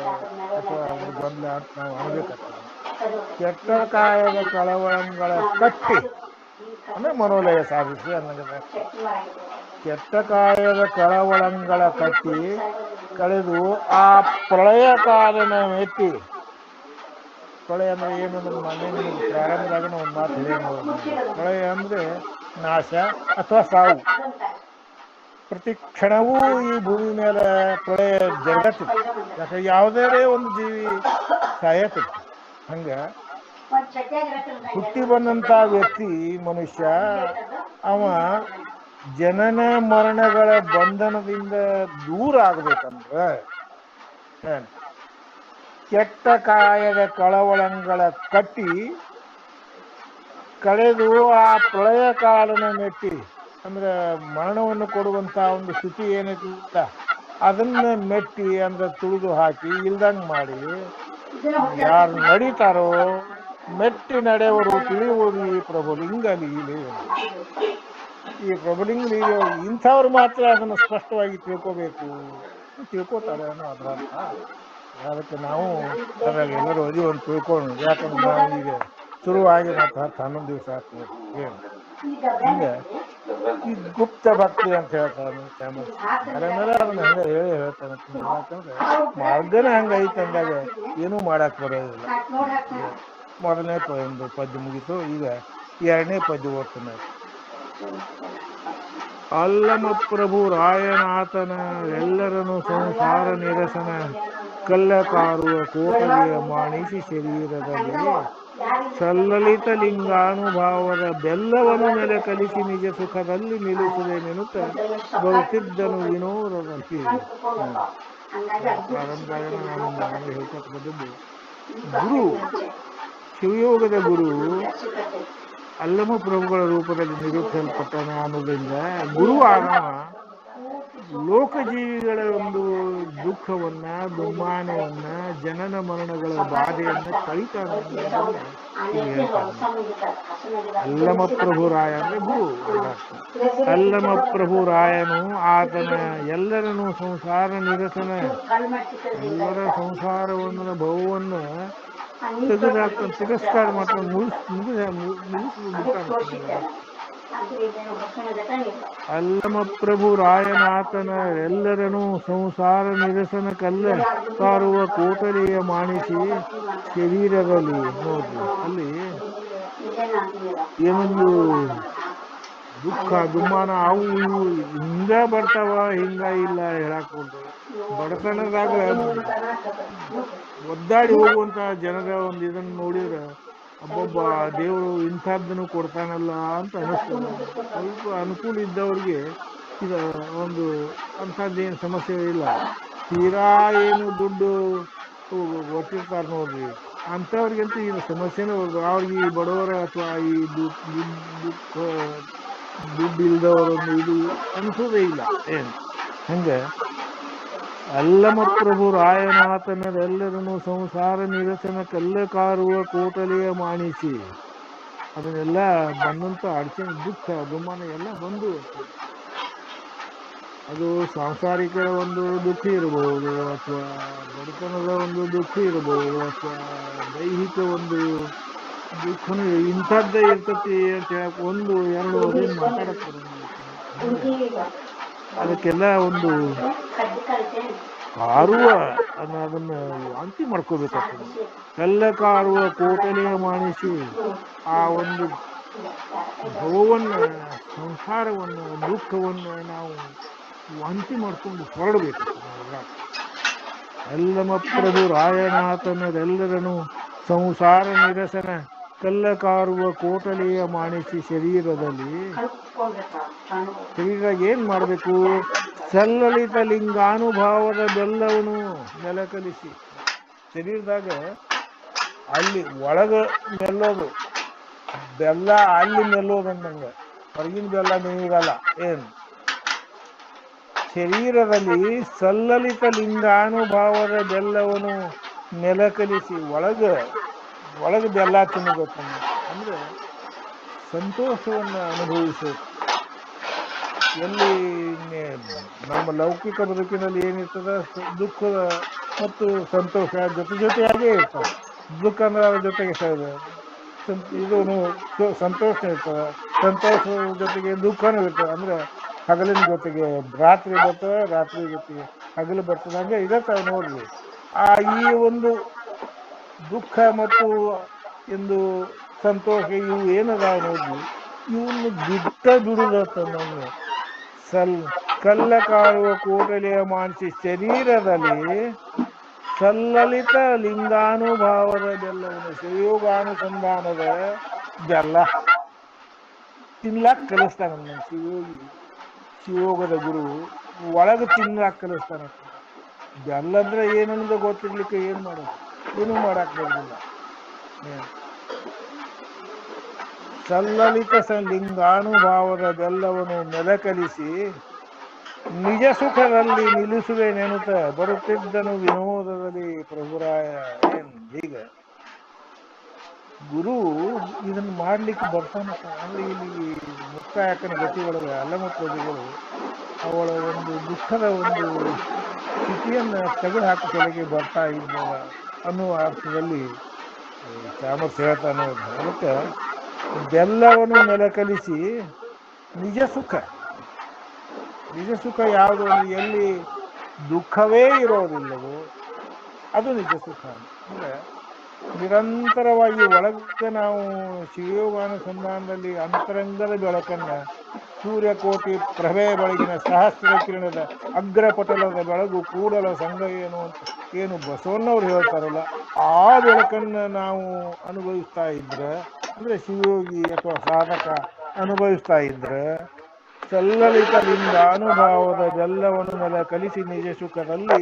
ಅಥವಾ ಒಂದು ಗೊಂದಲ ಅಂತ ನಾವು ಅನ್ಬೇಕಾಗ್ತದೆ. ಕೆಟ್ಟ ಕಾಯದ ಕಳವಳಂಗಳ ಕಟ್ಟಿ ಅಂದ್ರೆ ಮನೋಲಯ ಸಾಧಿಸಿ ಅನ್ನೋದ. ಕೆಟ್ಟ ಕಾಯದ ಕಳವಳಂಗಳ ಕಟ್ಟಿ ಕಳೆದು ಆ ಪ್ರಳಯ ಕಾಲನ ಮೆಟ್ಟಿ. ಪ್ರಳಯ ಅಂದ್ರೆ ಏನಂದ್ರೆ ಮೊನ್ನೆ ನಿಮಗೆ ಪ್ರಾರಂಭದಾಗ ಒಂದ್ ಮಾತು ಹೇಳಿ ನೋಡಿ. ಪ್ರಳಯ ಅಂದ್ರೆ ನಾಶ ಅಥವಾ ಸಾವು. ಪ್ರತಿ ಕ್ಷಣವೂ ಈ ಭೂಮಿ ಮೇಲೆ ಪ್ರಳಯ ಜರುಗತ್ತಿತ್ತು. ಯಾಕಂದ್ರೆ ಯಾವುದೇ ಒಂದು ಜೀವಿ ಸಾಯತಿತ್ತು. ಹಂಗ ಹುಟ್ಟಿ ಬಂದಂತ ವ್ಯಕ್ತಿ ಮನುಷ್ಯ ಅವ ಜನನ ಮರಣಗಳ ಬಂಧನದಿಂದ ದೂರ ಆಗ್ಬೇಕಂದ್ರ ಕೆಟ್ಟ ಕಾಯದ ಕಳವಳಂಗಳ ಕಟ್ಟಿ ಕಳೆದು ಆ ಪ್ರಳಯ ಕಾಲನ ಮೆಟ್ಟಿ ಅಂದ್ರೆ ಮರಣವನ್ನು ಕೊಡುವಂತ ಒಂದು ಸ್ಥಿತಿ ಏನೈತಿಲ್ಲ ಅದನ್ನ ಮೆಟ್ಟಿ ಅಂದ್ರೆ ತುಳಿದು ಹಾಕಿ ಇಲ್ದಂಗ್ ಮಾಡಿ ಯಾರು ನಡೀತಾರೋ ಮೆಟ್ಟಿ ನಡೆಯವರು ತಿಳಿಯುವುದು ಈ ಪ್ರಭುಲಿಂಗ ಲೀಲೆ. ಈ ಪ್ರಭುಲಿಂಗ ಲೀಲೆ ಇಂಥವ್ರು ಮಾತ್ರ ಅದನ್ನು ಸ್ಪಷ್ಟವಾಗಿ ತಿಳ್ಕೋಬೇಕು, ತಿಳ್ಕೋತಾರೆ ಅನ್ನೋ ಅದ್ರ ಅರ್ಥ. ಅದಕ್ಕೆ ನಾವು ಅದ್ರಾಗ ಎಲ್ಲರೂ ಅದಿ ಒಂದು ತಿಳ್ಕೊಂಡು, ಯಾಕಂದ್ರೆ ನಾವು ಈಗ ಶುರುವಾಗಿ ಮತ್ತೆ 10-11 ದಿವಸ ಆಯ್ತು ನೋಡಿ ಏನು ಹಿಂಗ ಈ ಗುಪ್ತ ಭಕ್ತಿ ಅಂತ ಹೇಳ್ತಾರೆ. ಮೇಲೆ ಅದನ್ನ ಹಂಗ ಹೇಳಿ ಹೇಳ್ತಾನೆ. ಯಾಕಂದ್ರೆ ಮಾರ್ಗನ ಹಂಗ ಐತೆ ಅಂದಾಗ ಏನೂ ಮಾಡಕ್ ಬರೋದಿಲ್ಲ. ಮೊದಲನೇ ಒಂದು ಪದ್ಯ ಮುಗೀತು, ಈಗ ಎರಡನೇ ಪದ್ಯ ಓದ್ತಾನೆ. ಅಲ್ಲಮ ಪ್ರಭು ರಾಯನಾಥನ ಎಲ್ಲರನ್ನು ಸಂಸಾರ ನಿರಸನ ಕಲ್ಲ ಕಾರುವ ಕೋಟಲಿಯ ಮಾಣಿಸಿ ಶರೀರದಲ್ಲಿ ಸಲ್ಲಲಿತ ಲಿಂಗಾನುಭಾವದ ಬೆಲ್ಲವನ್ನು ನೆಲೆ ಕಲಿಸಿ ನಿಜ ಸುಖದಲ್ಲಿ ನಿಲ್ಲಿಸದೆ ನೆನುತ್ತ ಬರುತ್ತಿದ್ದನು ವಿನೋದದಲ್ಲಿ. ಪ್ರಾರಂಭದಾಗ ನಾನು ಹೇಳ್ಕೊತ ಬಂದದ್ದು ಗುರು, ಶಿವಯೋಗದ ಗುರು ಅಲ್ಲಮ ಪ್ರಭುಗಳ ರೂಪದಲ್ಲಿ ನಿರೂಪಿಸಲ್ಪಟ್ಟನ ಅನ್ನೋದ್ರಿಂದ ಗುರು ಆದವ ಲೋಕಜೀವಿಗಳ ಒಂದು ದುಃಖವನ್ನ ದುಮ್ಮಾನವನ್ನ ಜನನ ಮರಣಗಳ ಬಾಧೆಯನ್ನ ಕಳಿತಾನ ಅನ್ನೋದನ್ನ ಇಲ್ಲಿ ಹೇಳ್ತಾನೆ. ಅಲ್ಲಮ ಪ್ರಭು ರಾಯ ಅಂದ್ರೆ ಗುರು. ಅಲ್ಲಮ ಪ್ರಭು ರಾಯನು ಆತನ ಎಲ್ಲರನ್ನು ಸಂಸಾರ ನಿರಸನ, ಎಲ್ಲರ ಸಂಸಾರವನ್ನು ಭವವನ್ನು ತೆಗೆದಾಕ ತಿರಸ್ಕಾರ ಮಾಡ್ತಾನೆ, ಮುಗಿಸ್ಬಿಡ್ತಾನೆ. ಅಲ್ಲಮ ಪ್ರಭು ರಾಯನಾಥನ ಎಲ್ಲರನ್ನು ಸಂಸಾರ ನಿರಸನ ಕಲ್ಲ ಕಾರುವ ಕೋಟಲಿಯ ಮಾಣಿಸಿ ಶರೀರದಲ್ಲಿ ನೋಡ್ರಿ ಅಲ್ಲಿ ಏನೊಂದು ದುಃಖ ದುಮ್ಮಾನ ಅವು ಇವು ಹಿಂಗ ಬರ್ತಾವ ಹಿಂಗ ಇಲ್ಲ ಹೇಳಕ್ ಹೋಗ್ತದೆ. ಬಡತನದಾಗ ಒದ್ದಾಡಿ ಹೋಗುವಂತ ಜನರ ಒಂದು ಇದನ್ನ ನೋಡಿದ್ರೆ ಅಬ್ಬೊಬ್ಬ ದೇವರು ಇಂಥದ್ದನ್ನು ಕೊಡ್ತಾನಲ್ಲ ಅಂತ ಅನಿಸ್ತದೆ. ಸ್ವಲ್ಪ ಅನುಕೂಲ ಇದ್ದವ್ರಿಗೆ ಇದು ಒಂದು ಅಂಥದ್ದೇನು ಸಮಸ್ಯೆ ಇಲ್ಲ. ತೀರಾ ಏನು ದುಡ್ಡು ಒಟ್ಟಿರ್ತಾರೆ ನೋಡ್ರಿ, ಅಂಥವ್ರಿಗಂತೂ ಇದು ಸಮಸ್ಯೆನೇ ಅವ್ರಿಗೆ ಈ ಬಡವರ ಅಥವಾ ಈ ದುಡ್ಡು ಇಲ್ದವರೊಂದು ಇದು ಅನಿಸೋದೇ ಇಲ್ಲ. ಏನು ಹಂಗೆ ಅಲ್ಲಮ ಪ್ರಭು ರಾಯನಾಥನರೆಲ್ಲರನ್ನು ಸಂಸಾರ ನಿರಸನ ಕಲ್ಲ ಕಾರುವ ಕೋಟಲೆಯ ಮಾಣಿಸಿ, ಅದನ್ನೆಲ್ಲ ಬಂದಂತ ಅಡಚಣೆ ದುಃಖ ದುಮ್ಮಾನ ಎಲ್ಲ ಬಂದು, ಅದು ಸಾಂಸಾರಿಕರ ಒಂದು ದುಃಖ ಇರಬಹುದು, ಅಥವಾ ಬಡತನದ ಒಂದು ದುಃಖ ಇರಬಹುದು, ಅಥವಾ ದೈಹಿಕ ಒಂದು ದುಃಖನೂ ಇಂಥದ್ದೇ ಇರ್ತತಿ ಅಂತ ಹೇಳಕ್ 1-2 ಅದೇನು ಮಾತಾಡಕ್ ಬರೋಂಗಿಲ್ಲ. ಅದಕ್ಕೆಲ್ಲ ಒಂದು ಕಾರುವ ಅದನ್ನ ವಾಂತಿ ಮಾಡ್ಕೋಬೇಕಾಗ್ತದೆ. ಕಲ್ಲ ಕಾರುವ ಕೋಟಲೆಯ ಮಾಣಿಸಿ ಆ ಒಂದು ಭವವನ್ನ, ಸಂಸಾರವನ್ನ, ದುಃಖವನ್ನ ನಾವು ವಾಂತಿ ಮಾಡ್ಕೊಂಡು ಹೊರಡಬೇಕಾಗ್ತದೆ. ಅಲ್ಲಮ ಪ್ರಭು ರಾಯನಾಥನರೆಲ್ಲರನ್ನು ಸಂಸಾರ ನಿರಸನ ಕಲ್ಲ ಕಾರುವ ಕೋಟಲೆಯ ಮಾಣಿಸಿ ಶರೀರದಲ್ಲಿ ಏನ್ ಮಾಡಬೇಕು? ಸಲ್ಲಲಿತ ಲಿಂಗಾನುಭಾವದ ಬೆಲ್ಲವನು ನೆಲಕಲಿಸಿ. ಶರೀರದಾಗ ಅಲ್ಲಿ ಒಳಗ ಮೆಲ್ಲೋದು ಬೆಲ್ಲ, ಅಲ್ಲಿ ಮೆಲ್ಲೋದಂದಂಗ, ಹೊರಗಿನ ಬೆಲ್ಲ ನೀಗಲ್ಲ. ಏನು ಶರೀರದಲ್ಲಿ ಸಲ್ಲಲಿತ ಲಿಂಗಾನುಭಾವದ ಬೆಲ್ಲವನು ನೆಲಕಲಿಸಿ ಒಳಗ ಬೆಲ್ಲ ತಿನ್ನಬೇಕು. ಅಂದ್ರೆ ಸಂತೋಷವನ್ನ ಅನುಭವಿಸೋದು. ಎಲ್ಲಿ ನಮ್ಮ ಲೌಕಿಕ ಬದುಕಿನಲ್ಲಿ ಏನಿರ್ತದ, ದುಃಖದ ಮತ್ತು ಸಂತೋಷ ಜೊತೆಯಾಗೇ ಇರ್ತದೆ. ದುಃಖ ಅಂದ್ರೆ ಅದ್ರ ಜೊತೆಗೆ ಇದು ಸಂತೋಷ ಇರ್ತದೆ, ಸಂತೋಷದ ಜೊತೆಗೆ ದುಃಖನೂ ಇರ್ತದೆ. ಅಂದ್ರೆ ಹಗಲಿನ ಜೊತೆಗೆ ರಾತ್ರಿ ಬರ್ತದೆ, ರಾತ್ರಿ ಜೊತೆಗೆ ಹಗಲು ಬರ್ತದೆ. ಹಂಗೆ ಇದತ್ತ ನೋಡ್ರಿ. ಈ ಒಂದು ದುಃಖ ಮತ್ತು ಎಂದು ಸಂತೋಷ ಇವು ಏನದಾವ ನೋಡ್ರಿ, ಇವನ್ನು ಬಿಡುದತ್ತಂದ್ರೆ ಕಲ್ಲ ಕಾರುವ ಕೋಟಲೆಯ ಮಾನಸಿ ಶರೀರದಲ್ಲಿ ಸಲ್ಲಲಿತ ಲಿಂಗಾನುಭಾವದ ಬೆಲ್ಲವನ್ನು, ಶಿವಯೋಗಾನುಸಂಧಾನದ ಬೆಲ್ಲ ತಿನ್ಲಾಕ್ ಕಲಿಸ್ತಾನ. ಶಿವಯೋಗದ ಗುರು ಒಳಗ ತಿನ್ಲಾಕ್ ಕಲಿಸ್ತಾನಂತ. ಬೆಲ್ಲ ಅಂದ್ರೆ ಏನನ್ನೋದು ಗೊತ್ತಿರ್ಲಿಕ್ಕೆ ಏನ್ ಮಾಡೋದು? ಏನೂ ಮಾಡಾಕ್ ಬರುದಿಲ್ಲ. ಸಲ್ಲಲಿತ ಲಿಂಗಾನುಭಾವದ ಬೆಲ್ಲವನ್ನು ನೆಲಕಲಿಸಿ ನಿಜ ಸುಖದಲ್ಲಿ ನಿಲ್ಲಿಸುವೆ ನೆನುತ ಬರುತ್ತಿದ್ದನು ವಿನೋದದಲ್ಲಿ ಪ್ರಭುರಾಯ. ಏನ್ ಹೀಗ ಗುರು ಇದನ್ನ ಮಾಡ್ಲಿಕ್ಕೆ ಬರ್ತಾನಪ್ಪ. ಅಂದ್ರೆ ಇಲ್ಲಿ ಮುಕ್ತಾಯಕ್ಕನ ಗತಿ ಒಳಗ ಅಲ್ಲಮಪ್ರಭುಗಳು ಅವಳ ಒಂದು ದುಃಖದ ಒಂದು ಸ್ಥಿತಿಯನ್ನ ತೆಗೆದು ಹಾಕು ಸಲಿಗೆ ಬರ್ತಾ ಇದ್ದದ ಅನ್ನುವ ಅರ್ಥದಲ್ಲಿ ಚಾಮರ್ಸ್ ಹೇಳ್ತಾನೆ. ಅದಕ್ಕೆ ಬೆಲ್ಲವನ್ನು ನೆಲಕಲಿಸಿ ನಿಜ ಸುಖ ಯಾವುದು ಅಂದ್ರೆ ಎಲ್ಲಿ ದುಃಖವೇ ಇರೋದಿಲ್ಲವೋ ಅದು ನಿಜ ಸುಖ. ಅಂದ್ರೆ ನಿರಂತರವಾಗಿ ಒಳಗೆ ನಾವು ಶಿವಯೋಗಾನುಸಂಧಾನದಲ್ಲಿ ಅಂತರಂಗದ ಬೆಳಕನ್ನ, ಸೂರ್ಯಕೋಟಿ ಪ್ರಭೆ ಬೆಳಗಿನ ಸಹಸ್ರ ಕಿರಣದ ಅಗ್ರಪಟಲದ ಬೆಳಗು ಕೂಡಲ ಸಂಗಯ್ಯನು ಅಂತ ಏನು ಬಸವಣ್ಣವ್ರು ಹೇಳ್ತಾರಲ್ಲ, ಆ ಬೆಳಕನ್ನ ನಾವು ಅನುಭವಿಸ್ತಾ ಇದ್ರೆ, ಅಂದ್ರೆ ಶಿವಯೋಗಿ ಅಥವಾ ಸಾಧಕ ಅನುಭವಿಸ್ತಾ ಇದ್ರೆ, ಸಲ್ಲಲಿತ ಲಿಂಗಾನುಭಾವದ ಬೆಲ್ಲವನ್ನು ನೆಲ ಕಲಿಸಿ ನಿಜ ಸುಖದಲ್ಲಿ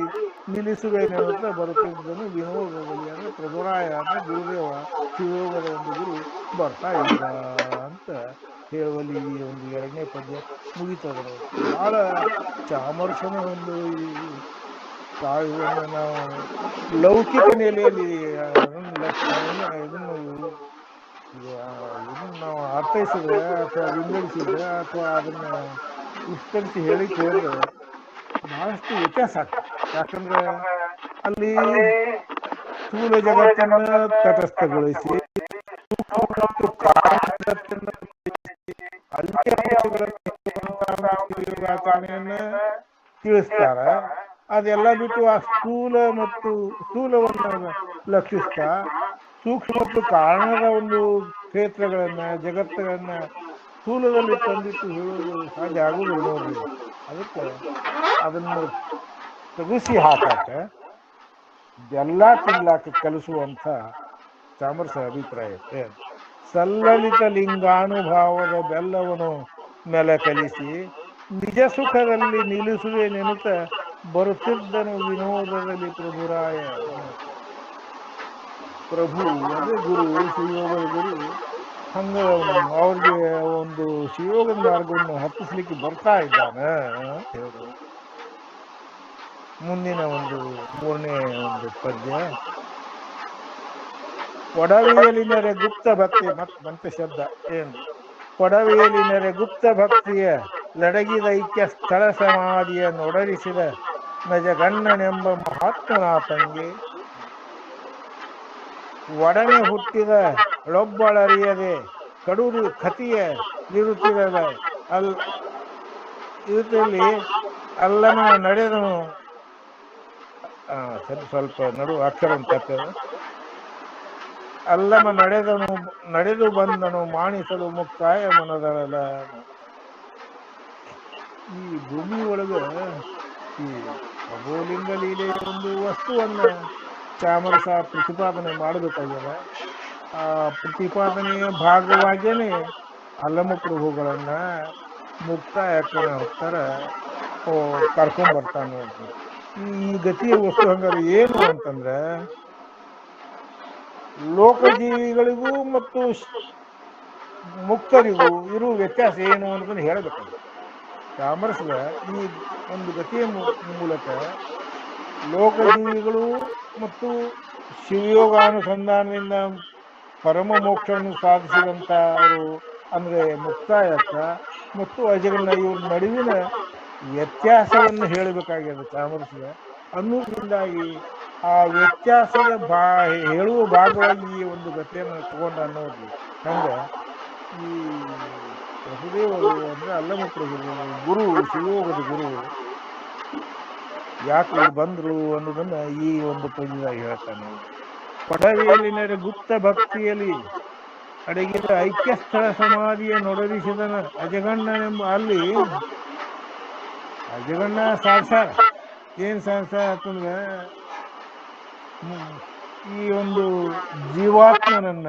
ನಿಲ್ಲಿಸುವೇನೆನ್ನುತ್ತಾ ಬರುತ್ತಿದ್ದನು ವಿನೋದದಲ್ಲಿ. ಅಂದ್ರೆ ಪ್ರಭುರಾಯ ಅಂದ್ರೆ ಗುರುದೇವ, ಶಿವಯೋಗದ ಒಂದು ಗುರು ಬರ್ತಾ ಇದ್ದ ಅಂತ ಹೇಳುವಲ್ಲಿ ಈ ಒಂದು 2ನೇ ಪದ್ಯ ಮುಗಿತದ ನೋಡಿ. ಬಹಳ ಚಾಮರಸನ ಒಂದು ಇದನ್ನ ನಾವು ಲೌಕಿಕ ನೆಲೆಯಲ್ಲಿ ಇದನ್ನು ನಾವು ಅರ್ಥೈಸಿದ್ರೆ ಅಥವಾ ವಿಂಗಡಿಸಿದ್ರೆ ಅಥವಾ ಅದನ್ನ ವಿಸ್ತರಿಸಿ ಹೇಳಿಕ್ ಹೋದ್ರೆ ಬಹಳಷ್ಟು ವ್ಯತ್ಯಾಸ ಆಗ್ತದೆ. ಯಾಕಂದ್ರೆ ಅಲ್ಲಿ ಸ್ಥೂಲ ಜಗತ್ತನ್ನ ತಟಸ್ಥಗೊಳಿಸಿ ಮತ್ತು ಕಾರಣ ಜಗತ್ತನ್ನ ಆಚರಣೆಯನ್ನ ತಿಳಿಸ್ತಾರ. ಅದೆಲ್ಲ ಬಿಟ್ಟು ಆ ಸ್ಥೂಲವನ್ನ ಲಕ್ಷಿಸ್ತಾ ಸೂಕ್ಷ್ಮ ಮತ್ತು ಕಾರಣದ ಒಂದು ಕ್ಷೇತ್ರಗಳನ್ನ, ಜಗತ್ತುಗಳನ್ನ ಸ್ಥೂಲದಲ್ಲಿ ತಂದಿಟ್ಟು ಹೇಳೋದು ಸಾಧ್ಯ ಆಗುದಿಲ್ಲ ನೋಡ್ರಿ. ಅದಕ್ಕೆ ಅದನ್ನು ತೆಗೆಸಿ ಹಾಕಾಕ ಬೆಲ್ಲ ತಿನ್ಲಾಕ ಕಲಿಸುವಂತ ಚಾಮರಸ ಅಭಿಪ್ರಾಯ. ಸಲ್ಲಲಿತ ಲಿಂಗಾನುಭಾವದ ಬೆಲ್ಲವನ್ನು ನೆಲ ಕಲಿಸಿ ನಿಜ ಸುಖದಲ್ಲಿ ನಿಲ್ಲಿಸುವೆ ನೆನುತ ಬರುತ್ತಿದ್ದನು ವಿನೋದದಲ್ಲಿ ಪ್ರಭುರಾಯ. ಪ್ರಭು ಅದೇ ಗುರು, ಶಿವಯೋಗದ ಗುರು. ಹಂಗ ಅವ್ರಿಗೆ ಒಂದು ಶಿವಯೋಗದ ಮಾರ್ಗವನ್ನು ಹತ್ತಿಸ್ಲಿಕ್ಕೆ ಬರ್ತಾ ಇದ್ದಾನೆ ಹೇಳು. ಮುಂದಿನ ಒಂದು 3ನೇ ಒಂದು ಪದ್ಯ. ಕೊಡವಿಯಲಿ ನೆರೆ ಗುಪ್ತ ಭಕ್ತಿ ಮತ್ತೆ ಶಬ್ದ ಏನು? ಕೊಡವಿಯಲಿ ನೆರೆ ಗುಪ್ತ ಭಕ್ತಿಯ ಲಡಗಿದ ಐಕ್ಯ ಸ್ಥಳ ಸಮಾಧಿಯ ನೊಡರಿಸಿದ ನಜಗಣ್ಣನೆಂಬ ಮಹಾತ್ಮನಾಥಂಗೆ ಒಡನೆ ಹುಟ್ಟಿದ ಲೊಬ್ಬಳರಿಯದೆ ಕಡುರು ಕತಿಯ ನಿರುತ್ತಿರದ ಇದರಲ್ಲಿ ಅಲ್ಲಮನ ನಡೆದನು. ಸ್ವಲ್ಪ ನಡು ಅಕ್ಷರ ತಪ್ಪದ. ಅಲ್ಲಮ ನಡೆದು ಬಂದನು ಮಾಣಿಸಲು ಮುಕ್ತಾಯ ಮನದಳ. ಈ ಭೂಮಿ ಒಳಗ ಈ ಅಗೋಲಿಂಗ ಲೀಲೆಯ ಒಂದು ವಸ್ತುವನ್ನ ಚಾಮರಸ ಪ್ರತಿಪಾದನೆ ಮಾಡಬೇಕಾಗ್ಯದ. ಪ್ರತಿಪಾದನೆಯ ಭಾಗವಾಗೇನೆ ಅಲ್ಲಮ ಪ್ರಭುಗಳನ್ನ ಮುಕ್ತಾಯಕ್ಕನ ಹತ್ತರ ಕರ್ಕೊಂಬರ್ತಾನೆ ನೋಡ್ರಿ. ಈ ಗತಿಯ ವಸ್ತು ಹಂಗಾರೆ ಏನು ಅಂತಂದ್ರೆ, ಲೋಕಜೀವಿಗಳಿಗೂ ಮತ್ತು ಮುಕ್ತರಿಗೂ ಇರುವ ವ್ಯತ್ಯಾಸ ಏನು ಅನ್ನೋದನ್ನು ಹೇಳಬೇಕಾಗುತ್ತೆ. ಚಾಮರಸದ ಈ ಒಂದು ಗತಿಯ ಮೂಲಕ ಲೋಕಜೀವಿಗಳು ಮತ್ತು ಶಿವಯೋಗಾನುಸಂಧಾನದಿಂದ ಪರಮ ಮೋಕ್ಷವನ್ನು ಸಾಧಿಸಿದಂತ ಅವರು ಅಂದ್ರೆ ಮುಕ್ತಾಯಕ್ಕ ಮತ್ತು ಅಜಗಣ್ಣ ಇವ್ರ ನಡುವಿನ ವ್ಯತ್ಯಾಸವನ್ನು ಹೇಳಬೇಕಾಗಿದೆ ಚಾಮರಸದ ಅನ್ನೋದ್ರಿಂದಾಗಿ ಆ ವ್ಯತ್ಯಾಸದ ಹೇಳುವ ಭಾಗವಾಗಿ ಈ ಒಂದು ಗತಿಯನ್ನು ತಗೊಂಡ ಅನ್ನೋದು. ಹಂಗ ಈ ಪ್ರಭುದೇವರು ಅಂದ್ರೆ ಅಲ್ಲಮ ಪ್ರಭುಗಳು ಗುರು, ಶಿವಯೋಗದ ಗುರು ಯಾಕೆ ಇಲ್ಲಿ ಬಂದ್ರು ಅನ್ನೋದನ್ನ ಈ ಒಂದು ಪದ್ಯದಾಗ ಹೇಳ್ತಾನೆ. ಪಡವೇಲಿನರ ಗುಪ್ತ ಭಕ್ತಿಯಲ್ಲಿ ಅಡಗಿದ ಐಕ್ಯಸ್ಥಳ ಸಮಾಧಿಯ ನೊಡರಿಸಿದನ ಅಜಗಣ್ಣನೆಂಬ. ಅಲ್ಲಿ ಅಜಗಣ್ಣ ಸಾಧಿಸಾರ. ಏನ್ ಸಾಧಿಸಾರ ಅಂತಂದ್ರೆ, ಈ ಒಂದು ಜೀವಾತ್ಮನನ್ನ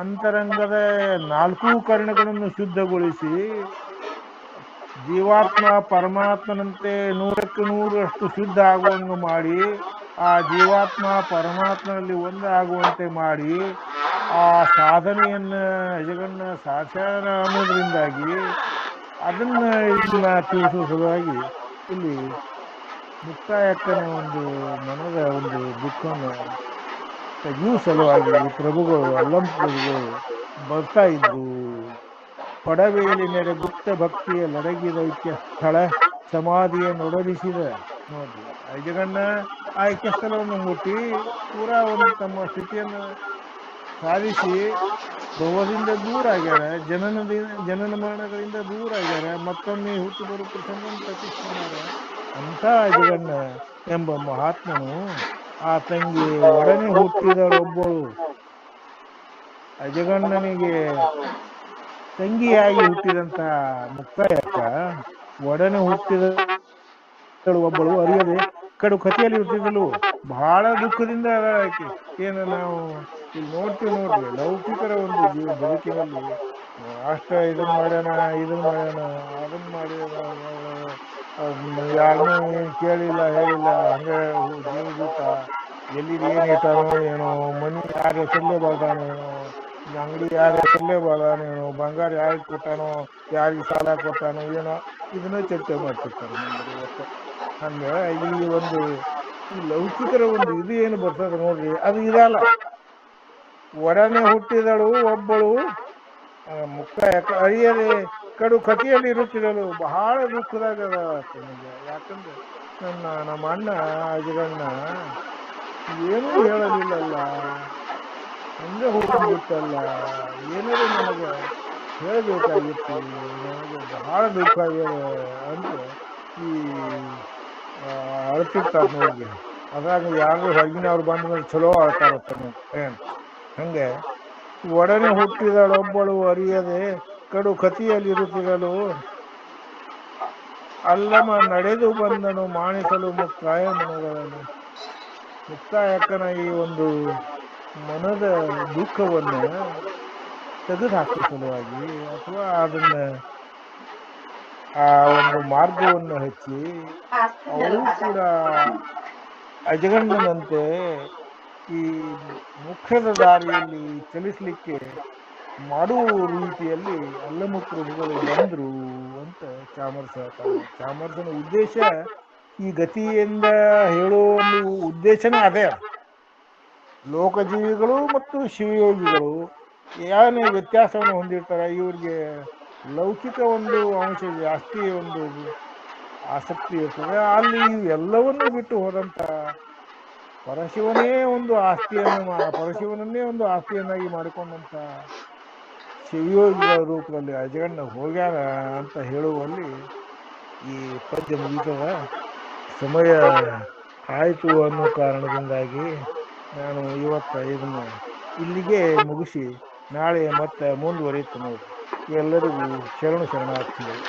ಅಂತರಂಗದ 4 ಕರ್ಣಗಳನ್ನು ಶುದ್ಧಗೊಳಿಸಿ ಜೀವಾತ್ಮ ಪರಮಾತ್ಮನಂತೆ 100ಕ್ಕೆ 100ರಷ್ಟು ಶುದ್ಧ ಆಗುವಂಗ ಮಾಡಿ, ಆ ಜೀವಾತ್ಮ ಪರಮಾತ್ಮನಲ್ಲಿ ಒಂದಾಗುವಂತೆ ಮಾಡಿ ಆ ಸಾಧನೆಯನ್ನ ಅಜಗಣ್ಣ ಸಾಕ್ಷಾರ ಅನ್ನೋದ್ರಿಂದಾಗಿ ಇದನ್ನ ತಿಳಿಸುವ ಸಲುವಾಗಿ ಇಲ್ಲಿ ಮುಕ್ತಾಯಕ್ಕನ ಒಂದು ಮನದ ಒಂದು ದುಃಖವನ್ನು ತೆಗೆಯುವ ಸಲುವಾಗಿ ಪ್ರಭುಗಳು, ಅಲ್ಲಂ ಪ್ರಭುಗಳು ಬರ್ತಾ ಇದ್ರು. ಪಡವೇಲಿನೆರೆ ಗುಪ್ತ ಭಕ್ತಿಯ ಲಡಗಿದ ಐಕ್ಯ ಸ್ಥಳ ಸಮಾಧಿಯ ನೊಡರಿಸಿದ. ನೋಡ್ರಿ, ಅಜಗಣ್ಣ ಆ ಐಕ್ಯ ಸ್ಥಳವನ್ನು ಮುಟ್ಟಿ ಪೂರಾ ಒಂದು ತಮ್ಮ ಸ್ಥಿತಿಯನ್ನು ಸಾಧಿಸಿ ಭವದಿಂದ ದೂರ ಆಗ್ಯಾರ, ಜನನ ಮರಣಗಳಿಂದ ದೂರ ಆಗ್ಯಾರ, ಮತ್ತೊಮ್ಮೆ ಹುಟ್ಟು ಬರುವ ಪ್ರಸಂಗವನ್ನು ತಪ್ಪಿಸ್ಕೊಂಡಾರ. ಅಂತ ಅಜಗಣ್ಣ ಎಂಬ ಮಹಾತ್ಮನು ಆ ತಂಗಿ ಒಡನೆ ಹುಟ್ಟಿದಳೊಬ್ಬಳು. ಅಜಗಣ್ಣನಿಗೆ ತಂಗಿಯಾಗಿ ಹುಟ್ಟಿದಂತ ಮುಕ್ತಾಯಕ್ಕ ಒಡನೆ ಹುಟ್ಟಿದ ಒಬ್ಬಳು ಅರಿಯದೆ ಕಡು ಕಥೆಯಲ್ಲಿ ಹುಟ್ಟಿದಳು. ಬಹಳ ದುಃಖದಿಂದ ಆಕೆ. ಏನು ನಾವು ಇಲ್ಲಿ ನೋಡ್ತೀವಿ ನೋಡ್ರಿ, ಲೌಕಿಕರ ಒಂದು ಬದುಕಿನಲ್ಲಿ ಅಷ್ಟ ಇದನ್ ಮಾಡ್ಯಾನ, ಅದನ್ನ ಮಾಡ್ಯಾನ, ಯಾರನ್ನೂ ಏನ್ ಕೇಳಿಲ್ಲ ಹೇಳಿಲ್ಲ, ಹಂಗ ಜೀವದೂತ ಎಲ್ಲಿದ್ ಏನ್ ಇಟ್ಟಾನೋ ಏನೋ, ಮನಿ ಯಾರ ಹೆಸರಲ್ಲೇ ಬರ್ದಾನೇನೋ, ಅಂಗಡಿ ಯಾರ ಹೆಸರಲ್ಲೇ ಬರ್ದಾನೇನೋ, ಬಂಗಾರ ಯಾರಿಗೆ ಕೊಟ್ಟಾನೋ, ಯಾರಿಗೆ ಸಾಲ ಕೊಟ್ಟಾನೋ ಏನೋ, ಇದನ್ನ ಚರ್ಚೆ ಮಾಡ್ತಿರ್ತಾರೆ ಮಂದಿ ಇವತ್ತು. ಹಂಗ ಈ ಲೌಕಿಕರ ಒಂದು ಇದು ಏನು ಬರ್ತದ ನೋಡ್ರಿ, ಅದು ಇದಲ್ಲ. ಒಡನೆ ಹುಟ್ಟಿದಳು ಒಬ್ಬಳು ಮುಕ್ತಾಯಕ್ಕ ಅರಿಯದೆ ಕಡು ಕಥೆಯಲ್ಲಿ ಇರುತ್ತಿರಲು ಬಹಳ ದುಃಖದಾಗ ನಿಮಗೆ. ಯಾಕಂದ್ರೆ ನಮ್ಮ ಅಣ್ಣ ಅಜಗಣ್ಣ ಏನೂ ಹೇಳಲಿಲ್ಲಲ್ಲ, ಹಂಗೆ ಹೋಗ್ಬಿಟ್ಟಲ್ಲ, ಏನಾದ್ರು ನನಗೆ ಹೇಳಬೇಕಾಗಿತ್ತು, ನನಗೆ ಬಹಳ ದುಃಖ ಆಗ್ಯದ ಅಂತ ಈ ಅಳ್ತಿರ್ತಾರ ನೋಡ್ರಿ. ಅದ್ರಾಗ ಯಾರು ಹೊರಗಿನವ್ರು ಬಂದ್ಮೇಲೆ ಚಲೋ ಆಳ್ತಾರತ್ತ ಏನ್. ಹಂಗೆ ಒಡನೆ ಹುಟ್ಟಿದಳೊಬ್ಬಳು ಅರಿಯದೆ ಕಡು ಕಥೆಯಲ್ಲಿರುತ್ತಿರಲು ಅಲ್ಲಮ ನಡೆದು ಬಂದನು ಮಾಣಿಸಲು ಮುಕ್ತಾಯ ಮನಗಳನ್ನು. ಮುಕ್ತಾಯಕ್ಕನ ಈ ಒಂದು ಮನದ ದುಃಖವನ್ನ ತೆಗೆದು ಹಾಕುವ ಸಲುವಾಗಿ, ಅಥವಾ ಅದನ್ನ ಆ ಒಂದು ಮಾರ್ಗವನ್ನು ಹಚ್ಚಿ ಅವಳು ಕೂಡ ಅಜಗಣ್ಣನಂತೆ ಈ ಮೋಕ್ಷದ ದಾರಿಯಲ್ಲಿ ಚಲಿಸಲಿಕ್ಕೆ ಮಾಡುವ ರೀತಿಯಲ್ಲಿ ಅಲ್ಲಮ ಪ್ರಭುಗಳು ಬಂದ್ರು ಅಂತ ಚಾಮರಸ ಹೇಳ್ತಾನೆ. ಚಾಮರಸನ ಉದ್ದೇಶ ಈ ಗತಿಯಿಂದ ಹೇಳುವ ಒಂದು ಉದ್ದೇಶನೇ ಅದೇ. ಲೋಕಜೀವಿಗಳು ಮತ್ತು ಶಿವಯೋಗಿಗಳು ಏನೇ ವ್ಯತ್ಯಾಸವನ್ನು ಹೊಂದಿರ್ತಾರೆ, ಇವ್ರಿಗೆ ಲೌಕಿಕ ಒಂದು ಅಂಶ ಜಾಸ್ತಿ ಒಂದು ಆಸಕ್ತಿ ಇರ್ತದೆ. ಅಲ್ಲಿ ಎಲ್ಲವನ್ನೂ ಬಿಟ್ಟು ಹೋದಂತ ಪರಶಿವನನ್ನೇ ಒಂದು ಆಸ್ತಿಯನ್ನಾಗಿ ಮಾಡಿಕೊಂಡಂತ ಶಿವಯೋಗಿಗಳ ರೂಪದಲ್ಲಿ ಅಜಗಣ್ಣ ಹೋಗ್ಯಾರ ಅಂತ ಹೇಳುವಲ್ಲಿ ಈ ಪದ್ಯ ಮುಗಿತದ. ಸಮಯ ಆಯಿತು ಅನ್ನೋ ಕಾರಣದಿಂದಾಗಿ ನಾನು ಇದನ್ನ ಇಲ್ಲಿಗೆ ಮುಗಿಸಿ ನಾಳೆ ಮತ್ತೆ ಮುಂದುವರಿಯುತ್ತೆ ನೋಡಿ. ಎಲ್ಲರಿಗೂ ಶರಣಾರ್ಥಿಗಳು.